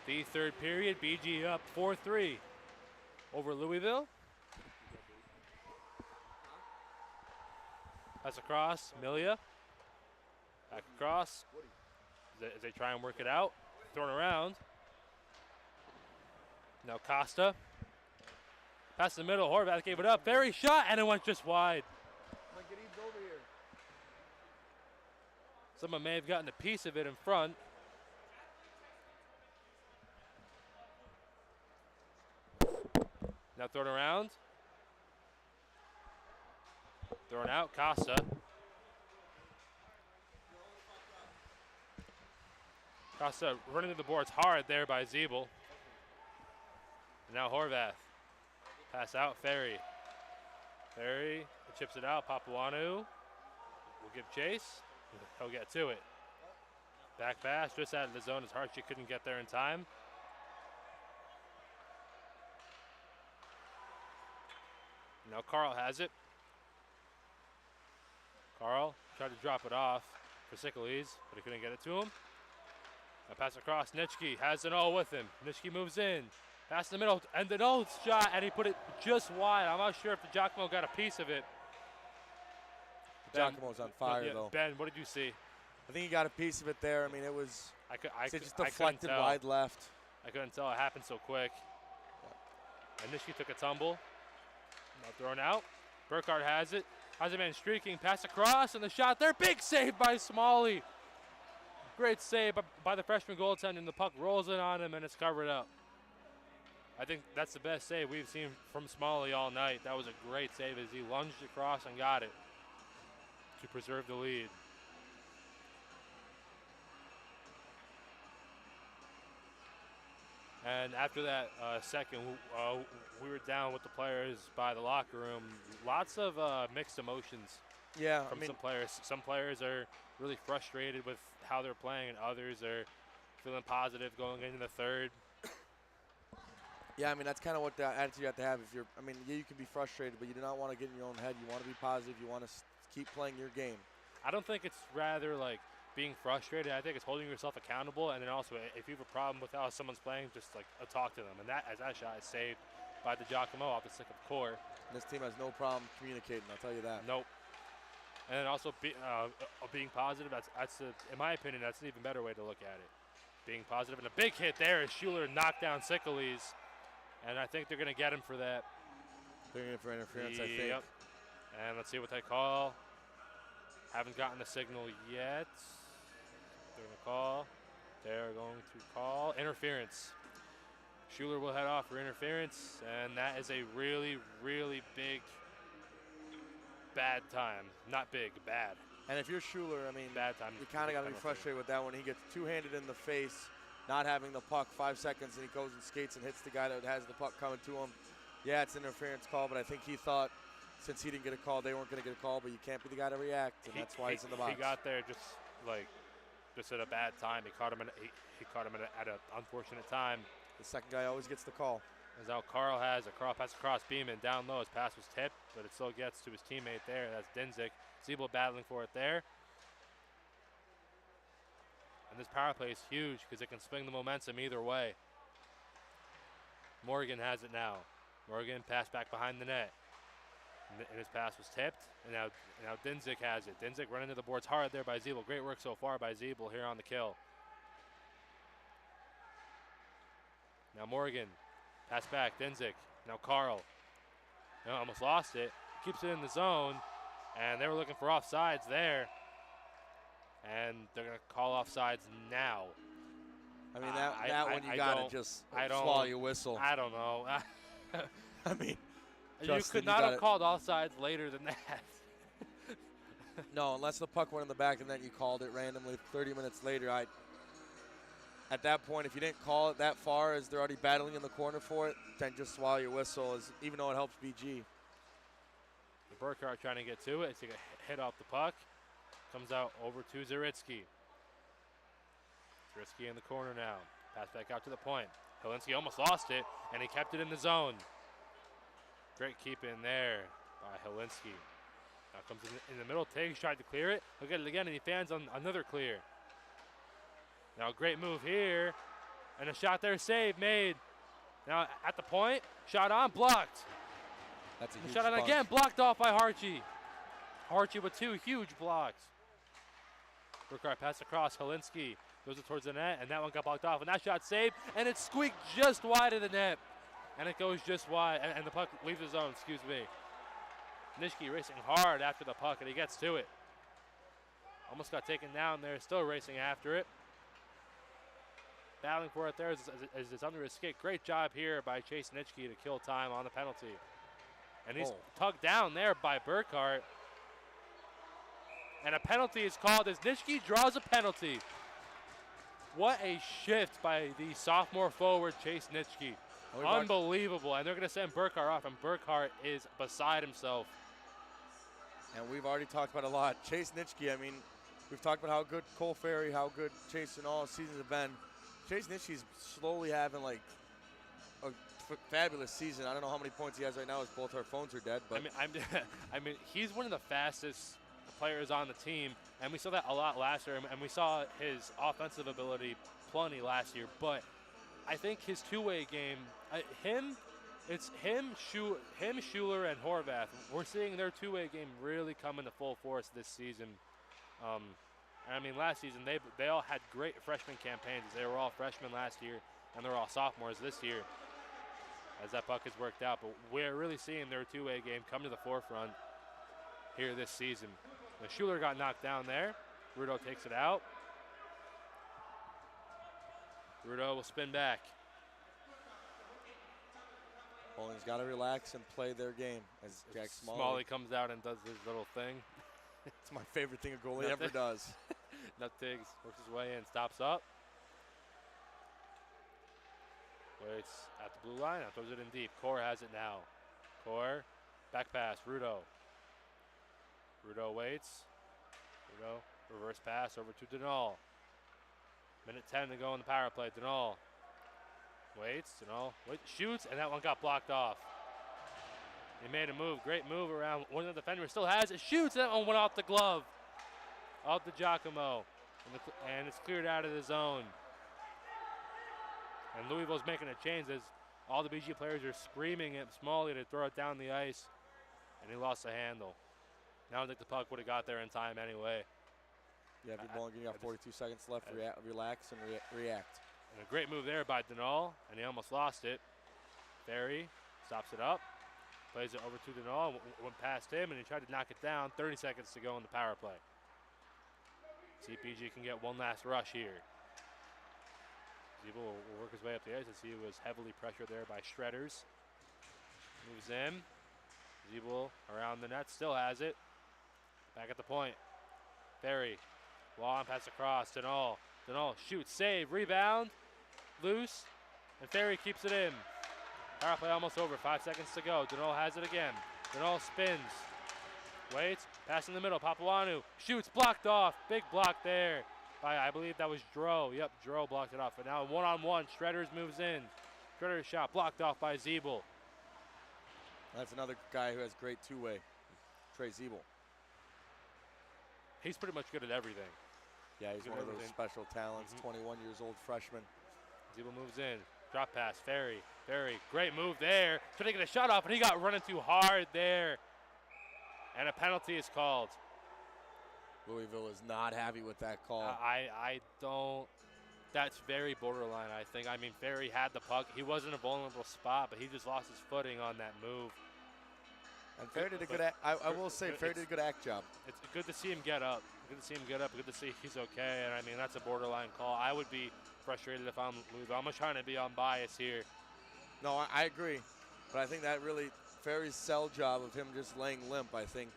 the third period. BG up 4-3 over Louisville. Pass across, Milia. Back across as they try and work it out. Thrown around. Now Costa. Pass in the middle, Horvath gave it up. Ferry shot, and it went just wide. Someone may have gotten a piece of it in front. Now thrown around. Thrown out, Costa. Costa running to the boards hard there by Zeeble. And now Horvath. Pass out, Ferry. Ferry chips it out, Papuanu will give chase. He'll get to it. Back pass, just out of the zone. It's hard she couldn't get there in time. Now Carl has it. Carl tried to drop it off for Sickley's, but he couldn't get it to him. Now pass across, Nitschke has it all with him. Nitschke moves in. Pass in the middle, and the no shot, and he put it just wide. I'm not sure if the Giacomo got a piece of it. Giacomo's on fire, though. Ben, what did you see? I think he got a piece of it there. I mean, it was just I deflected wide left. I couldn't tell. It happened so quick. And Nitschke took a tumble. Now thrown out. Burkhardt has it. Has a man streaking. Pass across, and the shot there. Big save by Smalley. Great save by the freshman goaltender, and the puck rolls in on him, and it's covered up. I think that's the best save we've seen from Smalley all night. That was a great save as he lunged across and got it to preserve the lead. And after that second, we were down with the players by the locker room. Lots of mixed emotions from some players. Some players are really frustrated with how they're playing, and others are feeling positive going into the third. Yeah, I mean, that's kind of what the attitude you have to have. You can be frustrated, but you do not want to get in your own head. You want to be positive. You want to keep playing your game. I don't think it's rather like being frustrated. I think it's holding yourself accountable, and then also if you have a problem with how someone's playing, just like talk to them. And that shot is saved by the Giacomo off the stick of core. And this team has no problem communicating, I'll tell you that. Nope. And then also being positive, that's in my opinion, that's an even better way to look at it. Being positive. And a big hit there as Schuler knocked down Sickley's. And I think they're going to get him for that. They're going for interference, I think. Yep. And let's see what they call. Haven't gotten the signal yet. They're going to call. They're going to call interference. Schuler will head off for interference, and that is a really, really big, bad time. Not big, bad. And if you're Schuler, I mean, bad time. You kind of got to be frustrated with that when he gets two-handed in the face, not having the puck 5 seconds, and he goes and skates and hits the guy that has the puck coming to him. Yeah, it's an interference call, but I think he thought since he didn't get a call, they weren't going to get a call, but you can't be the guy to react, and that's why he's in the box. He got there just at a bad time. He caught him at an unfortunate time. The second guy always gets the call. As now Carl has a pass across Beeman down low. His pass was tipped, but it still gets to his teammate there. That's Dinzig. Zeeble battling for it there. And this power play is huge because it can swing the momentum either way. Morgan has it now. Morgan passed back behind the net. And his pass was tipped. And now Dinzig has it. Dinzig running to the boards hard there by Zeeble. Great work so far by Zeeble here on the kill. Now Morgan. Pass back. Dinzig. Now Carl. Almost lost it. Keeps it in the zone. And they were looking for offsides there. And they're going to call offsides now. I mean, that one you got to just swallow your whistle. I don't know. I mean, Justin, you could not have called offsides later than that. No, unless the puck went in the back and then you called it randomly 30 minutes later. At that point, if you didn't call it that far as they're already battling in the corner for it, then just swallow your whistle, even though it helps BG. Burkhardt trying to get to it. Take a hit off the puck. Comes out over to Zaritsky. Zaritsky in the corner now. Pass back out to the point. Helinski almost lost it, and he kept it in the zone. Great keep in there by Helinski. Now comes in the middle, Tiggs tried to clear it. He'll get it again, and he fans on another clear. Now great move here, and a shot there, save made. Now at the point, shot on, blocked. That's a huge shot on bunch. again, blocked off by Harchie. Harchie with 2 huge blocks. Burkhardt pass across, Helinski goes it towards the net, and that one got blocked off, and that shot saved, and it squeaked just wide of the net. And it goes just wide, and the puck leaves the zone, excuse me. Nishke racing hard after the puck, and he gets to it. Almost got taken down there, still racing after it. Battling for it there as it's under his skate. Great job here by Chase Nitschke to kill time on the penalty. And he's tugged down there by Burkhardt. And a penalty is called as Nitschke draws a penalty. What a shift by the sophomore forward, Chase Nitschke. Unbelievable. And they're going to send Burkhardt off, and Burkhardt is beside himself. And we've already talked about a lot. Chase Nitschke, I mean, we've talked about how good Cole Ferry, how good Chase in all seasons have been. Chase Nitschke's slowly having like a fabulous season. I don't know how many points he has right now as both our phones are dead. But I mean, he's one of the fastest players on the team, and we saw that a lot last year, and we saw his offensive ability plenty last year. But I think his two-way game, him, Schuler, and Horvath. We're seeing their two-way game really come into full force this season. I mean, last season they all had great freshman campaigns. They were all freshmen last year, and they're all sophomores this year, as that puck has worked out. But we're really seeing their two-way game come to the forefront here this season. Now, Schuler got knocked down there. Rudo takes it out. Rudo will spin back. Bowling's got to relax and play their game, as Jack Smalley comes out and does his little thing. It's my favorite thing a goalie ever does. Tiggs works his way in, stops up. Waits at the blue line, throws it in deep. Core has it now. Core, back pass, Rudo. Rudo waits. Rudo, reverse pass over to Denal. Minute 10 to go in the power play. Denal waits, shoots, and that one got blocked off. He made a move, great move around one of the defenders, still has it, shoots, and that one went off the glove. Off to Giacomo, and it's cleared out of the zone. And Louisville's making a change as all the BG players are screaming at Smalley to throw it down the ice, and he lost the handle. Now I don't think the puck would have got there in time anyway. Yeah, if you're bowling, you got 42 seconds left. Relax and react. And a great move there by Denal, and he almost lost it. Ferry stops it up, plays it over to Denal, went past him, and he tried to knock it down. 30 seconds to go in the power play. CPG can get one last rush here. Zeeble will work his way up the ice as he was heavily pressured there by Shredders. Moves in. Zeeble around the net, still has it. Back at the point. Ferry, long pass across, Denal. Denal shoots, save, rebound, loose, and Ferry keeps it in. Power play almost over, 5 seconds to go. Denal has it again. Denal spins, waits, pass in the middle, Papuanu shoots, blocked off, big block there by, I believe that was Dro. Yep, Dro blocked it off, but now one-on-one, Shredders moves in. Shredders shot blocked off by Zeeble. That's another guy who has great two-way, Trey Zeeble. He's pretty much good at everything. Yeah, he's one of those special talents, 21 years old freshman. Zeeble moves in, drop pass, Ferry, great move there. Trying to get a shot off, and he got running too hard there. And a penalty is called. Louisville is not happy with that call. I don't, that's very borderline, I think. I mean, Ferry had the puck. He was in a vulnerable spot, but he just lost his footing on that move. And Ferry did a good I will say, Ferry did a good act job. It's good to see him get up. Good to see him get up. Good to see he's okay. And I mean, that's a borderline call. I would be frustrated if I'm Louisville. I'm just trying to be unbiased here. No, I agree. But I think that really, Ferry's sell job of him just laying limp, I think,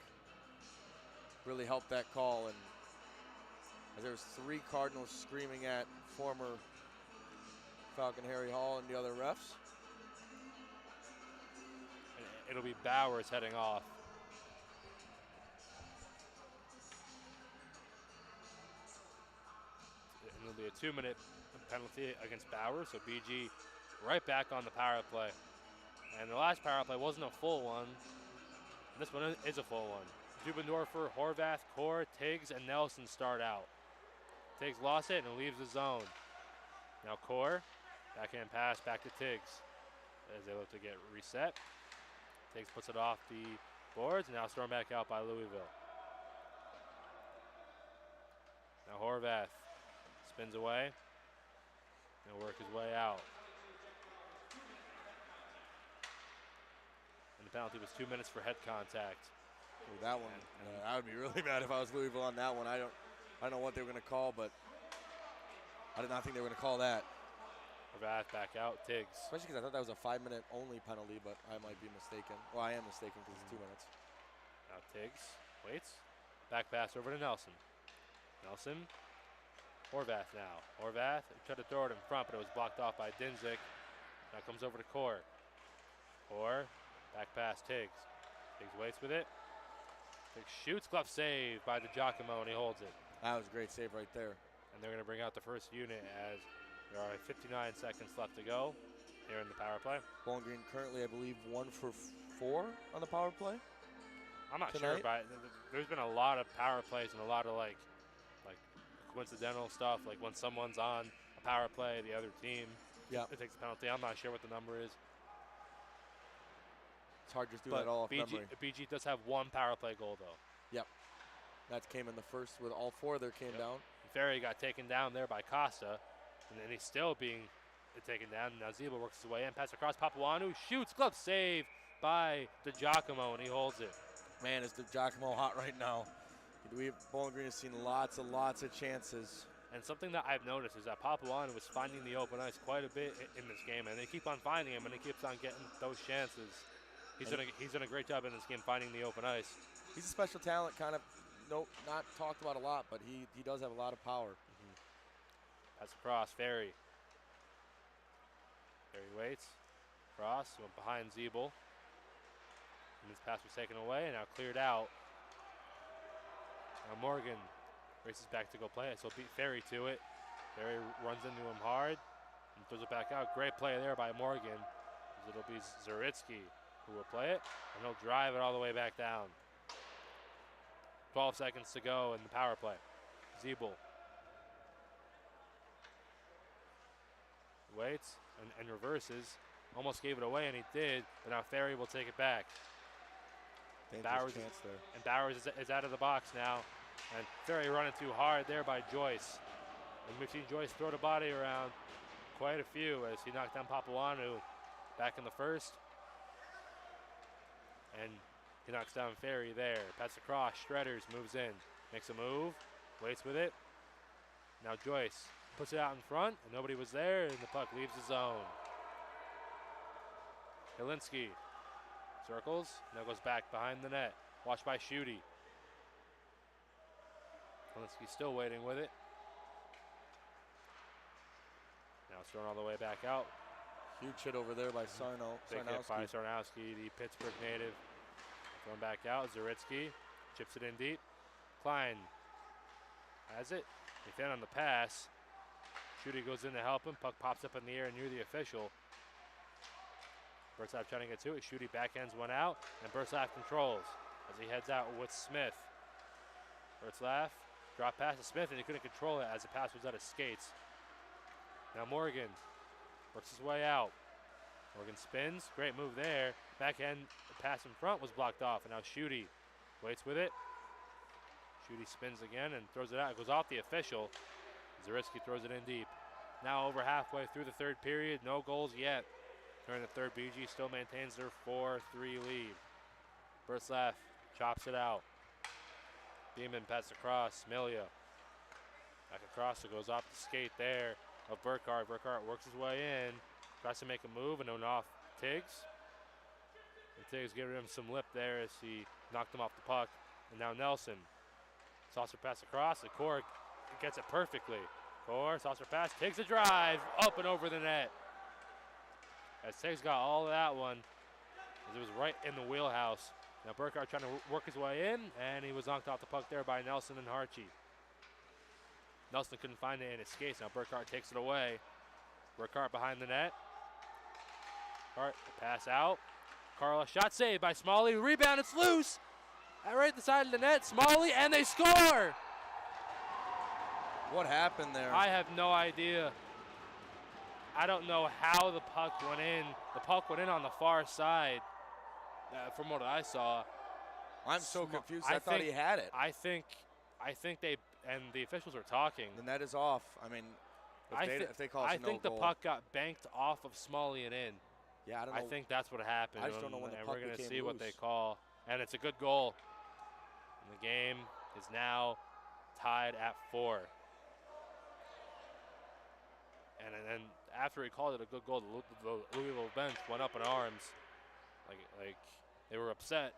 really helped that call. And there was 3 Cardinals screaming at former Falcon Harry Hall and the other refs. It'll be Bowers heading off. And it'll be a 2-minute penalty against Bowers, so BG right back on the power play. And the last power play wasn't a full one. This one is a full one. Dubendorfer, Horvath, Core, Tiggs, and Nelson start out. Tiggs lost it and leaves the zone. Now Core, backhand pass back to Tiggs as they look to get reset. Tiggs puts it off the boards, and now thrown back out by Louisville. Now Horvath spins away and work his way out. And the penalty was 2 minutes for head contact. Ooh, that one, I would be really mad if I was Louisville on that one. I don't know what they were going to call, but I did not think they were going to call that. Horvath back out, Tiggs. Especially because I thought that was a 5-minute only penalty, but I might be mistaken. Well, I am mistaken because it's 2 minutes. Now Tiggs waits. Back pass over to Nelson. Nelson. Horvath now. Horvath tried to throw it in front, but it was blocked off by Dinzik. Now comes over to Core. Core. Back pass, Tiggs. Tiggs waits with it. Tiggs shoots. Glove save by DiGiacomo, and he holds it. That was a great save right there. And they're going to bring out the first unit as there are 59 seconds left to go here in the power play. Bowling Green currently, I believe, 1 for 4 on the power play. I'm not tonight. sure, but there's been a lot of power plays and a lot of like coincidental stuff. Like when someone's on a power play, the other team it takes a penalty. I'm not sure what the number is. It's hard just doing that all off memory. BG does have 1 power play goal though. Yep. That came in the first with all 4 there came down. Ferry got taken down there by Costa, and then he's still being taken down. Now Zebel works his way in, pass across Papuanu, shoots, glove save by DiGiacomo, and he holds it. Man, is DiGiacomo hot right now. Bowling Green has seen lots of chances. And something that I've noticed is that Papuanu was finding the open ice quite a bit in this game, and they keep on finding him, and he keeps on getting those chances. He's done a great job in this game finding the open ice. He's a special talent, kind of not talked about a lot, but he does have a lot of power. Pass across, Ferry. Ferry waits. Cross, went behind Zebel. And his pass was taken away and now cleared out. Now Morgan races back to go play it, so beat Ferry to it. Ferry runs into him hard and throws it back out. Great play there by Morgan. It'll be Zaritsky who will play it, and he'll drive it all the way back down. 12 seconds to go in the power play. Zebel waits and reverses. Almost gave it away, and he did, but now Ferry will take it back. Bowers is out of the box now, and Ferry running too hard there by Joyce. And we've seen Joyce throw the body around quite a few as he knocked down Papuanu back in the first. And he knocks down Ferry there. Pass across, Shredders moves in, makes a move, waits with it. Now Joyce puts it out in front, and nobody was there, and the puck leaves the zone. Helinski circles, now goes back behind the net. Watched by Schutte. Helinski still waiting with it. Now it's thrown all the way back out. Huge hit over there by Sarno. Big hit by Sarnowski, the Pittsburgh native. Thrown back out, Zaritsky chips it in deep. Klein has it. He found on the pass. Schutte goes in to help him. Puck pops up in the air near the official. Bertzlaff trying to get to it. Schutte backhands one out, and Bertzlaff controls as he heads out with Smith. Bertzlaff drop pass to Smith, and he couldn't control it as the pass was out of skates. Now Morgan works his way out. Morgan spins. Great move there. Backhand pass in front was blocked off, and now Schutte waits with it. Schutte spins again and throws it out. It goes off the official. Zaritsky throws it in deep. Now over halfway through the third period, no goals yet. During the third, BG still maintains their 4-3 lead. Bertzlaff chops it out. Beeman passes across. Milia back across. It goes off the skate there of Burkhart. Burkhart works his way in. Tries to make a move and off Tiggs. And Tiggs giving him some lip there as he knocked him off the puck. And now Nelson. Saucer pass across. The Core gets it perfectly. Core, saucer pass, takes a drive up and over the net. As Tiggs got all of that one, as it was right in the wheelhouse. Now Burkhart trying to work his way in, and he was knocked off the puck there by Nelson and Harchie. Nelson couldn't find it in his skates. Now Burkhart takes it away. Burkhart behind the net. Hart pass out. Carla shot saved by Smalley. Rebound, it's loose. right at the side of the net. Smalley, and they score. What happened there? I have no idea. I don't know how the puck went in. The puck went in on the far side, from what I saw. I'm so confused. I thought he had it. I think they and the officials are talking. The net is off. I mean, if they call it a no goal. I think the puck got banked off of Smalley and in. Yeah, I don't know. I think that's what happened. I just don't know when the puck we're going to see loose. what they call. And it's a good goal. And the game is now tied at 4. And then after he called it a good goal, the Louisville bench went up in arms. Like they were upset.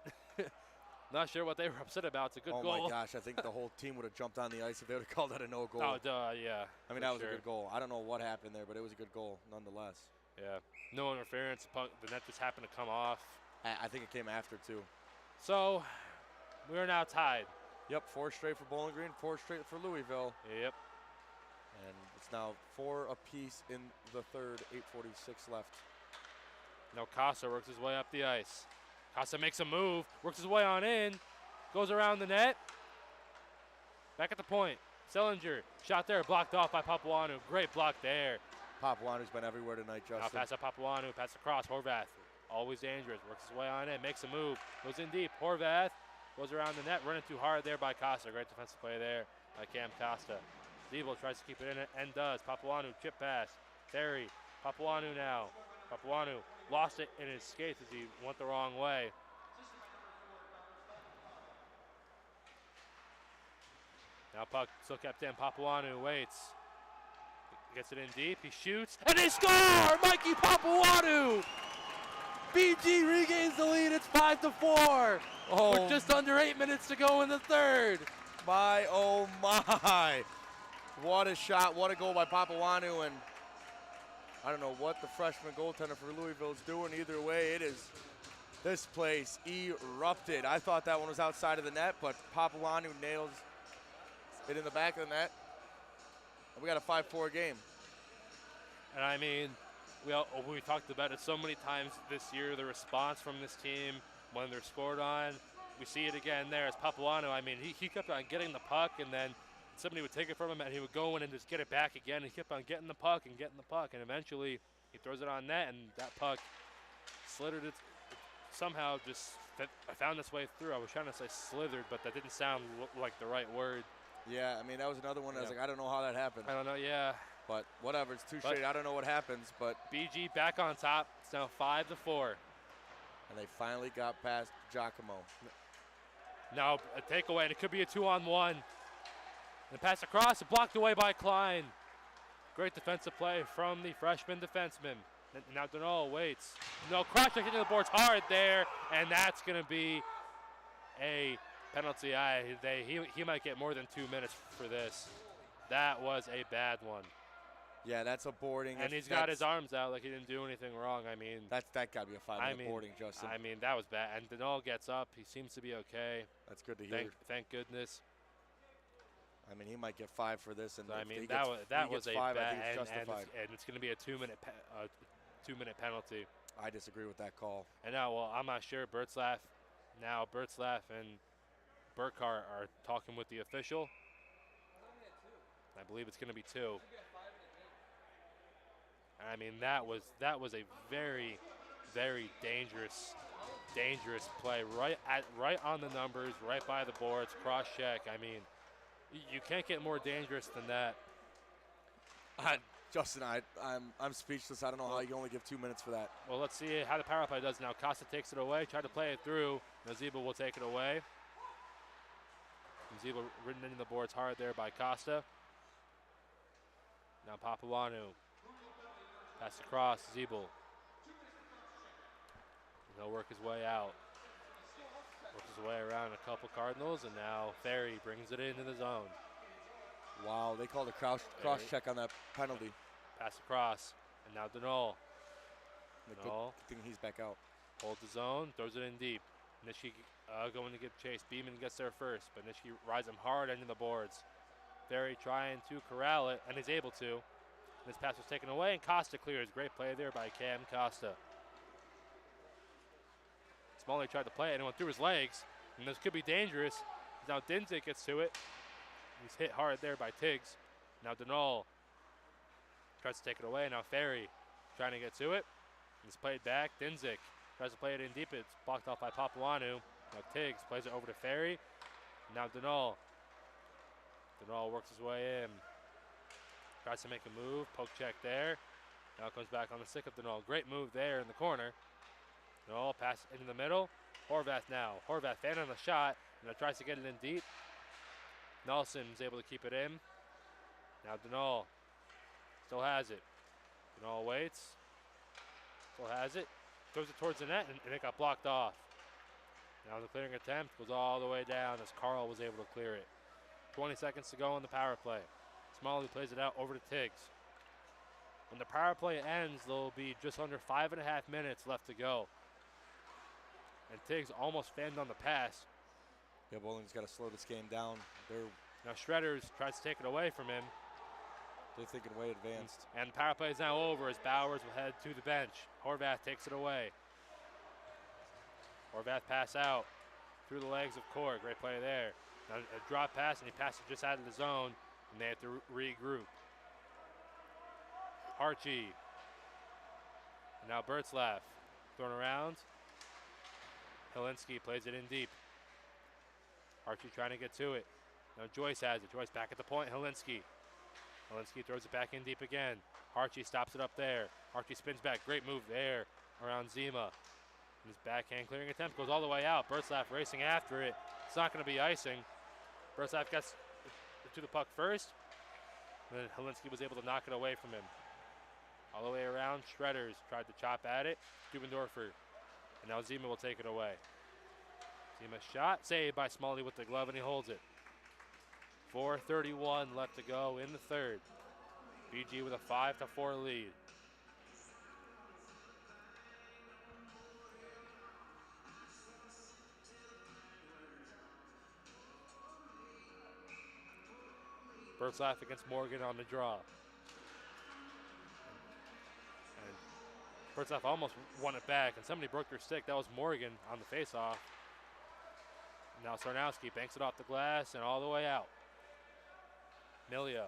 Not sure what they were upset about. It's a good goal. Oh, my gosh. I think the whole team would have jumped on the ice if they would have called that a no goal. Oh, duh, yeah. I mean, that was a good goal. I don't know what happened there, but it was a good goal nonetheless. Yeah. No interference. The net just happened to come off. I think it came after, too. So, we're now tied. Yep, 4 straight for Bowling Green, 4 straight for Louisville. Yep. And it's now 4 apiece in the third, 8:46 left. Now Casa works his way up the ice. Casa makes a move, works his way on in, goes around the net. Back at the point. Sellinger, shot there, blocked off by Papuanu. Great block there. Papuanu's been everywhere tonight, Justin. Now pass to Papuanu, pass across. Horvath, always dangerous, works his way on in, makes a move, goes in deep. Horvath goes around the net, running too hard there by Costa. Great defensive play there by Cam Costa. Zebo tries to keep it in and does. Papuanu, chip pass. Terry, Papuanu now. Papuanu lost it in his skates as he went the wrong way. Now puck still kept in. Papuanu waits. Gets it in deep. He shoots. And they score! Mikey Papuanu! BG regains the lead. It's 5-4. With just under 8 minutes to go in the third. My, oh my. What a shot. What a goal by Papuanu. And I don't know what the freshman goaltender for Louisville is doing. Either way, this place erupted. I thought that one was outside of the net, but Papuanu nails it in the back of the net. And we got a 5-4 game. And I mean, we talked about it so many times this year, the response from this team when they're scored on. We see it again there as Papuanu. I mean, he kept on getting the puck, and then somebody would take it from him, and he would go in and just get it back again. He kept on getting the puck, and eventually he throws it on net, and that puck slithered it somehow just found its way through. I was trying to say slithered, but that didn't sound like the right word. Yeah, I mean, that was another one. I was like, I don't know how that happened. I don't know, yeah. But whatever, it's 2 straight. I don't know what happens, but BG back on top. It's now 5-4. And they finally got past Giacomo. Now a takeaway, and it could be a 2-on-1. And the pass across, blocked away by Klein. Great defensive play from the freshman defenseman. Now Donald waits. No, cross-check into the boards hard there, and that's going to be a penalty. He might get more than 2 minutes for this. That was a bad one. Yeah, that's a boarding. And he's got his arms out like he didn't do anything wrong. I mean, that got to be a 5-minute boarding, Justin. I mean, that was bad. And Donald gets up. He seems to be okay. That's good to hear. Thank goodness. I mean, he might get 5 for this. And so, I mean, that was a 5, bad, I think it's justified. and it's going to be a 2-minute penalty. I disagree with that call. And now, well, I'm not sure. Bertzlaff and Burkhart are talking with the official. I believe it's going to be 2. I mean, that was a very, very dangerous play. Right on the numbers, right by the boards, cross check. I mean, you can't get more dangerous than that. Justin, I'm speechless. I don't know how you only give 2 minutes for that. Well, let's see how the power play does now. Costa takes it away, tried to play it through. Naziba will take it away. Naziba ridden into the boards hard there by Costa. Now Papuanu. Pass across, Zeeble. He'll work his way out. Works his way around a couple Cardinals, and now Ferry brings it into the zone. Wow, they called a cross check on that penalty. Pass across, and now Denol. Good thing he's back out. Holds the zone, throws it in deep. Nishiki going to give chase. Beeman gets there first, but Nishiki rides him hard into the boards. Ferry trying to corral it, and is able to. This pass was taken away, and Costa clears. Great play there by Cam Costa. Smalley tried to play it, and it went through his legs. And this could be dangerous. Now Dinzig gets to it. He's hit hard there by Tiggs. Now Denal tries to take it away. Now Ferry trying to get to it. It's played back. Dinzig tries to play it in deep. It's blocked off by Papuanu. Now Tiggs plays it over to Ferry. Now Denal. Denal works his way in. Tries to make a move. Poke check there. Now comes back on the stick of Denal. Great move there in the corner. Denal pass into the middle. Horvath now. Horvath fan on the shot. Now tries to get it in deep. Nelson's able to keep it in. Now Denal still has it. Denal waits. Still has it. Throws it towards the net, and it got blocked off. Now the clearing attempt goes all the way down as Carl was able to clear it. 20 seconds to go on the power play. Smalley plays it out over to Tiggs. When the power play ends, there'll be just under 5.5 minutes left to go. And Tiggs almost fanned on the pass. Yeah, Bowling's got to slow this game down. Now Shredders tries to take it away from him. They're thinking way advanced. And the power play is now over as Bowers will head to the bench. Horvath takes it away. Horvath pass out through the legs of Core. Great play there. Now a drop pass, and he passes just out of the zone, and they have to regroup. Harchie. And now Bertzlaff thrown around. Helinski plays it in deep. Harchie trying to get to it. Now Joyce has it. Joyce back at the point. Helinski. Helinski throws it back in deep again. Harchie stops it up there. Harchie spins back. Great move there around Zima. And his backhand clearing attempt goes all the way out. Bertzlaff racing after it. It's not going to be icing. Bertzlaff gets to the puck first. And then Helinski was able to knock it away from him. All the way around, Shredders tried to chop at it. Dubendorfer. And now Zima will take it away. Zima shot, saved by Smalley with the glove, and he holds it. 4:31 left to go in the third. BG with a 5-4 lead. Bertzlaff against Morgan on the draw. And Bertzlaff almost won it back, and somebody broke their stick. That was Morgan on the faceoff. Now Sarnowski banks it off the glass and all the way out. Milia.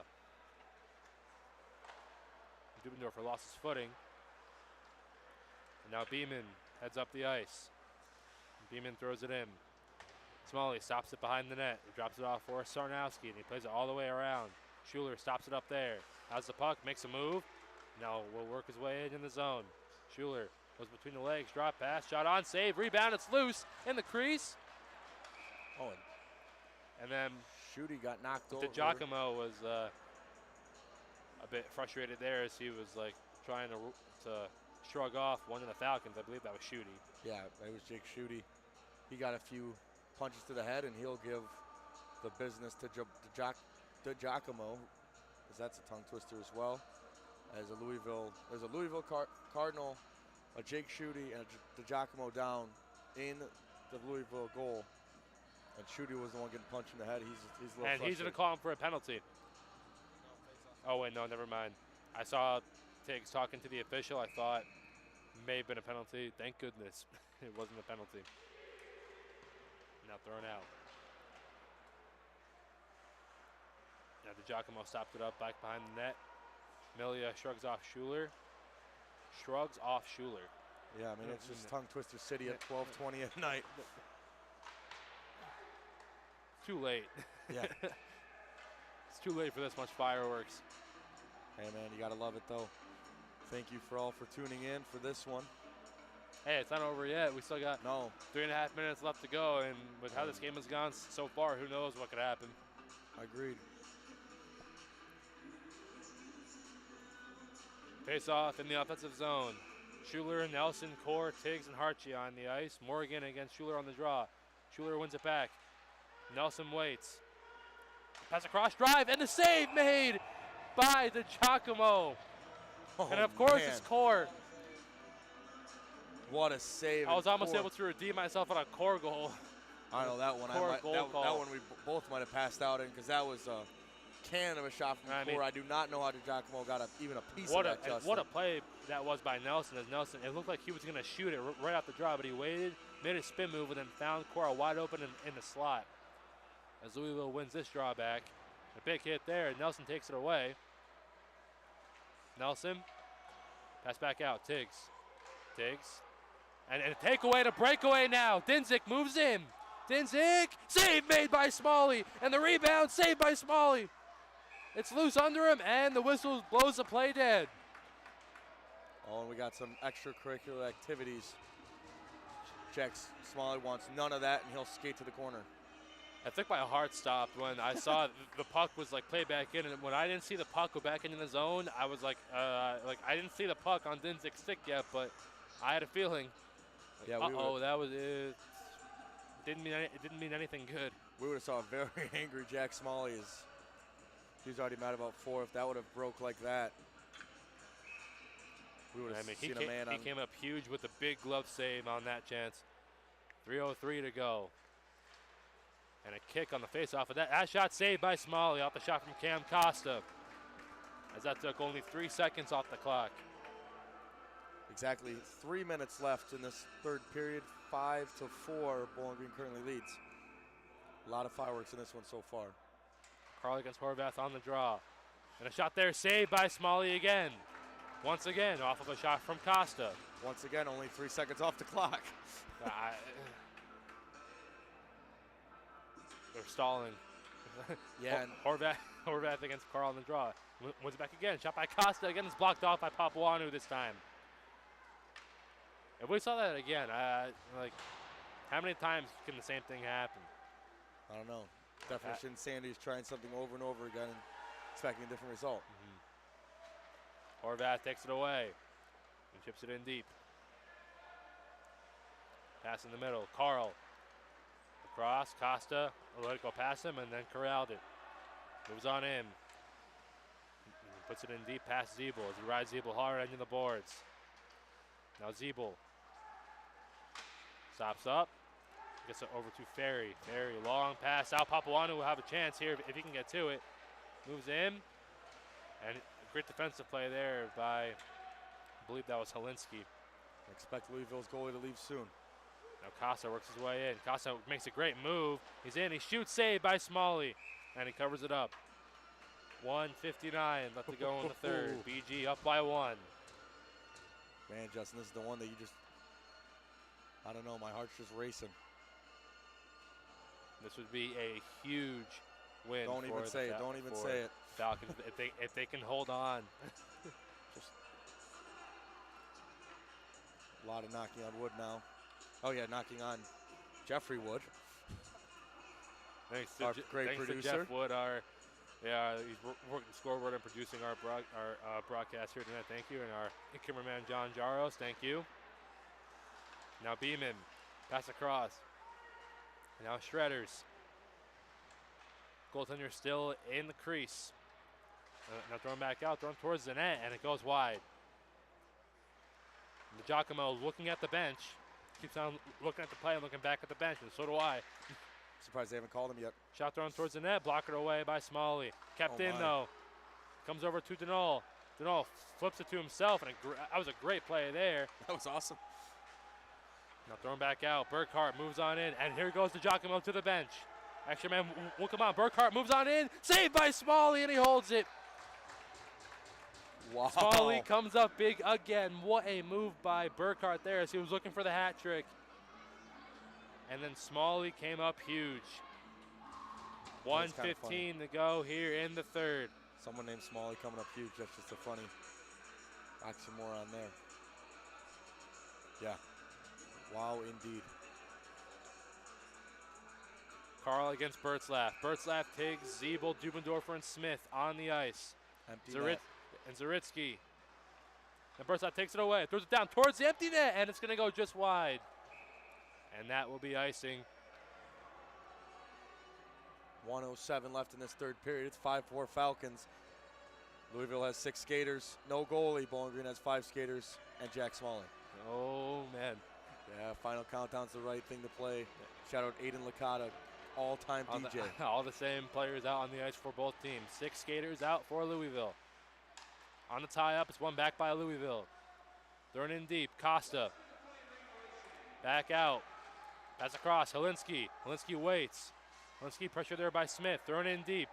Dubendorfer lost his footing. And now Beeman heads up the ice. Beeman throws it in. Smalley stops it behind the net. He drops it off for Sarnowski, and he plays it all the way around. Schuler stops it up there. Has the puck, makes a move. Now will work his way in the zone. Schuler goes between the legs, drop pass, shot on, save, rebound, it's loose in the crease. Oh, and then Schuty got knocked over. DiGiacomo was a bit frustrated there as he was like trying to shrug off one of the Falcons. I believe that was Schuty. Yeah, it was Jake Schuty. He got a few punches to the head, and he'll give the business to DiGiacomo, because that's a tongue twister as well. There's a Louisville Cardinal, a Jake Schuty, and a DiGiacomo down in the Louisville goal. And Schuty was the one getting punched in the head. He's a little and frustrated. He's going to call him for a penalty. Oh, wait, no, never mind. I saw Tiggs talking to the official. I thought may have been a penalty. Thank goodness it wasn't a penalty. Now thrown out. Now DiGiacomo stopped it up back behind the net. Milia shrugs off Schuler. Yeah, I mean, it's just tongue twister city at 12:20 at night. Too late. Yeah. It's too late for this much fireworks. Hey, man, you got to love it, though. Thank you for all for tuning in for this one. Hey, it's not over yet. We still got 3.5 minutes left to go, and with how this game has gone so far, who knows what could happen. Agreed. Face off in the offensive zone. Schuler, Nelson, Core, Tiggs, and Harchie on the ice. Morgan against Schuler on the draw. Schuler wins it back. Nelson waits. Pass across, drive, and the save made by DiGiacomo. Oh, and of course, man. it's Core. What a save. I was almost able to redeem myself on a Core goal. I know that one. Core goal that call. one we both might have passed out in, because that was a cannon of a shot from Core. I do not know how Giacomo got even a piece of that, Justin. What a play that was by Nelson. As Nelson, it looked like he was going to shoot it right off the draw, but he waited, made a spin move, and then found Cora wide open in the slot. As Louisville wins this draw back. A big hit there, and Nelson takes it away. Nelson, pass back out, Tiggs. And a takeaway to breakaway now. Dinzig moves in. Dinzig, save made by Smalley, and the rebound saved by Smalley. It's loose under him, and the whistle blows the play dead. Oh, and we got some extracurricular activities. Checks, Smalley wants none of that, and he'll skate to the corner. I think my heart stopped when I saw the puck was like played back in, and when I didn't see the puck go back into the zone, I was like I didn't see the puck on Dinzig's stick yet, but I had a feeling. Like, yeah, that was it. It didn't mean anything good. We would have saw a very angry Jack Smalley. He's already mad about 4. If that would have broke like that, we would have seen a man. He came up huge with the big glove save on that chance. 3:03 to go. And a kick on the face-off of that. That shot saved by Smalley off the shot from Cam Costa. As that took only 3 seconds off the clock. Exactly 3 minutes left in this third period. 5-4, Bowling Green currently leads. A lot of fireworks in this one so far. Carl against Horvath on the draw. And a shot there saved by Smalley again. Once again, off of a shot from Costa. Once again, only 3 seconds off the clock. They're stalling. Yeah. Horvath against Carl on the draw. Wins it back again. Shot by Costa. Again, it's blocked off by Papuanu this time. If we saw that again, like, how many times can the same thing happen? I don't know. Definition Sandy's trying something over and over again and expecting a different result. Horvath takes it away and chips it in deep. Pass in the middle. Carl. Across. Costa let it go past him and then corralled it. Moves on in. Puts it in deep past Zeeble as he rides Zeeble hard into the boards. Now Zeeble stops up. Gets it over to Ferry. Ferry, long pass out. Papuanu will have a chance here if he can get to it. Moves in. And great defensive play there by, I believe that was Helinski. Expect Louisville's goalie to leave soon. Now Costa works his way in. Costa makes a great move. He's in. He shoots, saved by Smalley. And he covers it up. 1:59 left to go in the third. BG up by 1. Man, Justin, this is the one that you just, I don't know, my heart's just racing. This would be a huge win. Don't even say it. Don't even say it. Falcons, if they can hold on. Just a lot of knocking on wood now. Oh yeah, knocking on Jeffrey Wood. Thanks our great producer. To Jeff Wood, he's working the scoreboard and producing our broadcast here tonight. Thank you. And our cameraman John Jaros, thank you. Now Beeman, pass across. Now Shredders. Goaltender still in the crease. Now throwing back out, throwing towards the net, and it goes wide. And Giacomo looking at the bench. Keeps on looking at the play and looking back at the bench, and so do I. Surprised they haven't called him yet. Shot thrown towards the net, blocked away by Smalley. Kept in though. Comes over to Denol. Denol flips it to himself, and that was a great play there. That was awesome. Now thrown back out. Burkhart moves on in, and here goes the Giacomo to the bench. Extra man will come on. Burkhart moves on in. Saved by Smalley, and he holds it. Wow. Smalley comes up big again. What a move by Burkhart there as he was looking for the hat trick. And then Smalley came up huge. 1:15 to go here in the third. Someone named Smalley coming up huge. That's just a funny oxymoron there. Yeah. Wow, indeed. Carl against Bertzlaff. Bertzlaff, Tiggs, Zeeble, Dubendorfer, and Smith on the ice. Empty net. And Zaritsky. And Bertzlaff takes it away. Throws it down towards the empty net, and it's going to go just wide. And that will be icing. 1:07 left in this third period. It's 5-4 Falcons. Louisville has 6 skaters. No goalie. Bowling Green has 5 skaters and Jack Smalley. Oh, man. Yeah, final countdown's the right thing to play. Shout out Aiden Licata all-time DJ. All the same players out on the ice for both teams. 6 skaters out for Louisville. On the tie-up, it's one back by Louisville. Thrown in deep, Costa. Back out. Pass across, Helinski. Helinski waits. Helinski pressure there by Smith. Thrown in deep.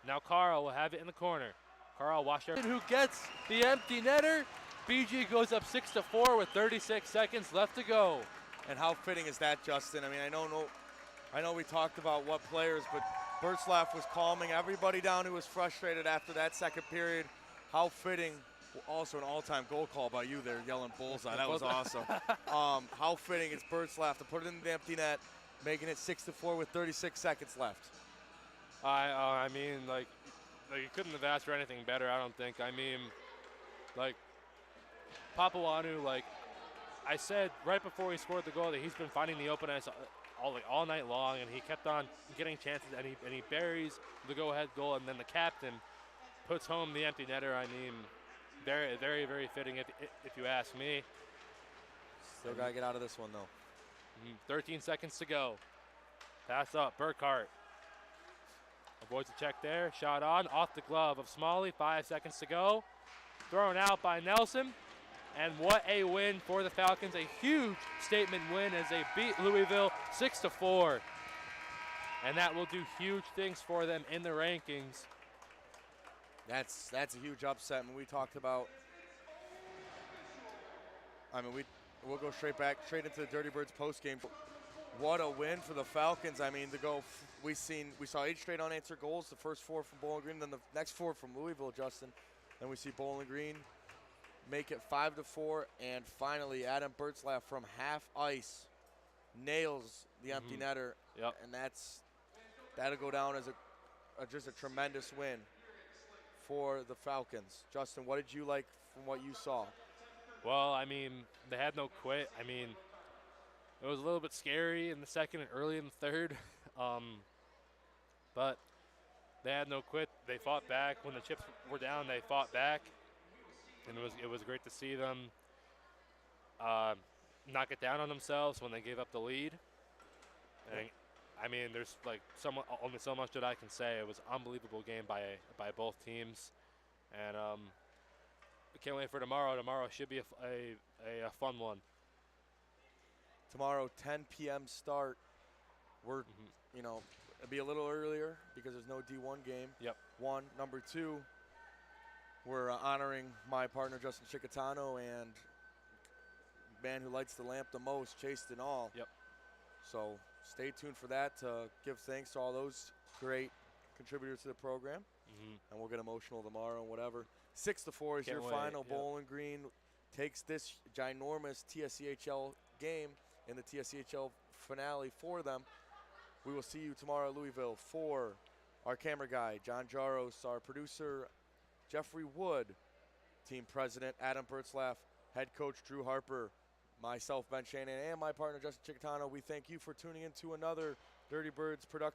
Now Carl will have it in the corner. Carl, watch there. Who gets the empty netter? BG goes up 6-4 with 36 seconds left to go. And how fitting is that, Justin? I mean, I know we talked about what players, but Bertzlaff was calming everybody down who was frustrated after that second period. How fitting. Also an all-time goal call by you there, yelling bullseye. That was awesome. How fitting it's Bertzlaff to put it in the empty net, making it 6-4 with 36 seconds left. I mean, like you couldn't have asked for anything better, I don't think. I mean, like, Papuanu, like I said right before he scored the goal, that he's been finding the open ice all night long, and he kept on getting chances, and he buries the go-ahead goal, and then the captain puts home the empty netter. I mean, very, very, very fitting if you ask me. Still got to get out of this one, though. 13 seconds to go. Pass up, Burkhart. Avoids the check there. Shot on, off the glove of Smalley. 5 seconds to go. Thrown out by Nelson. And what a win for the Falcons. A huge statement win as they beat Louisville 6-4. And that will do huge things for them in the rankings. That's a huge upset. I mean, we talked about, we'll go straight into the Dirty Birds postgame. What a win for the Falcons. I mean, we saw 8 straight unanswered goals, the first 4 from Bowling Green, then the next 4 from Louisville, Justin. Then we see Bowling Green make it 5-4, and finally Adam Bertzlaff from half ice nails the empty netter. Yep. And that'll go down as just a tremendous win for the Falcons. Justin, what did you like from what you saw? Well, I mean, they had no quit. I mean, it was a little bit scary in the second and early in the third, but they had no quit. They fought back. When the chips were down, they fought back, and it was great to see them knock it down on themselves when they gave up the lead. And I mean, there's like only so much that I can say. It was an unbelievable game by both teams, and we can't wait for tomorrow. Tomorrow should be a fun one. Tomorrow, 10 p.m. start. We're, it'll be a little earlier because there's no D1 game. Yep. One. Number 2, we're honoring my partner, Justin Chicatano, and man who lights the lamp the most, Chased and all. Yep. So stay tuned for that to give thanks to all those great contributors to the program. And we'll get emotional tomorrow and whatever. 6-4 is your final. Yep. Bowling Green takes this ginormous TSCHL game in the TSCHL finale for them. We will see you tomorrow at Louisville. For our camera guy, John Jaros, our producer, Jeffrey Wood, team president, Adam Bertzlaff, head coach, Drew Harper, myself, Ben Shannon, and my partner, Justin Chicatano, we thank you for tuning in to another Dirty Birds production.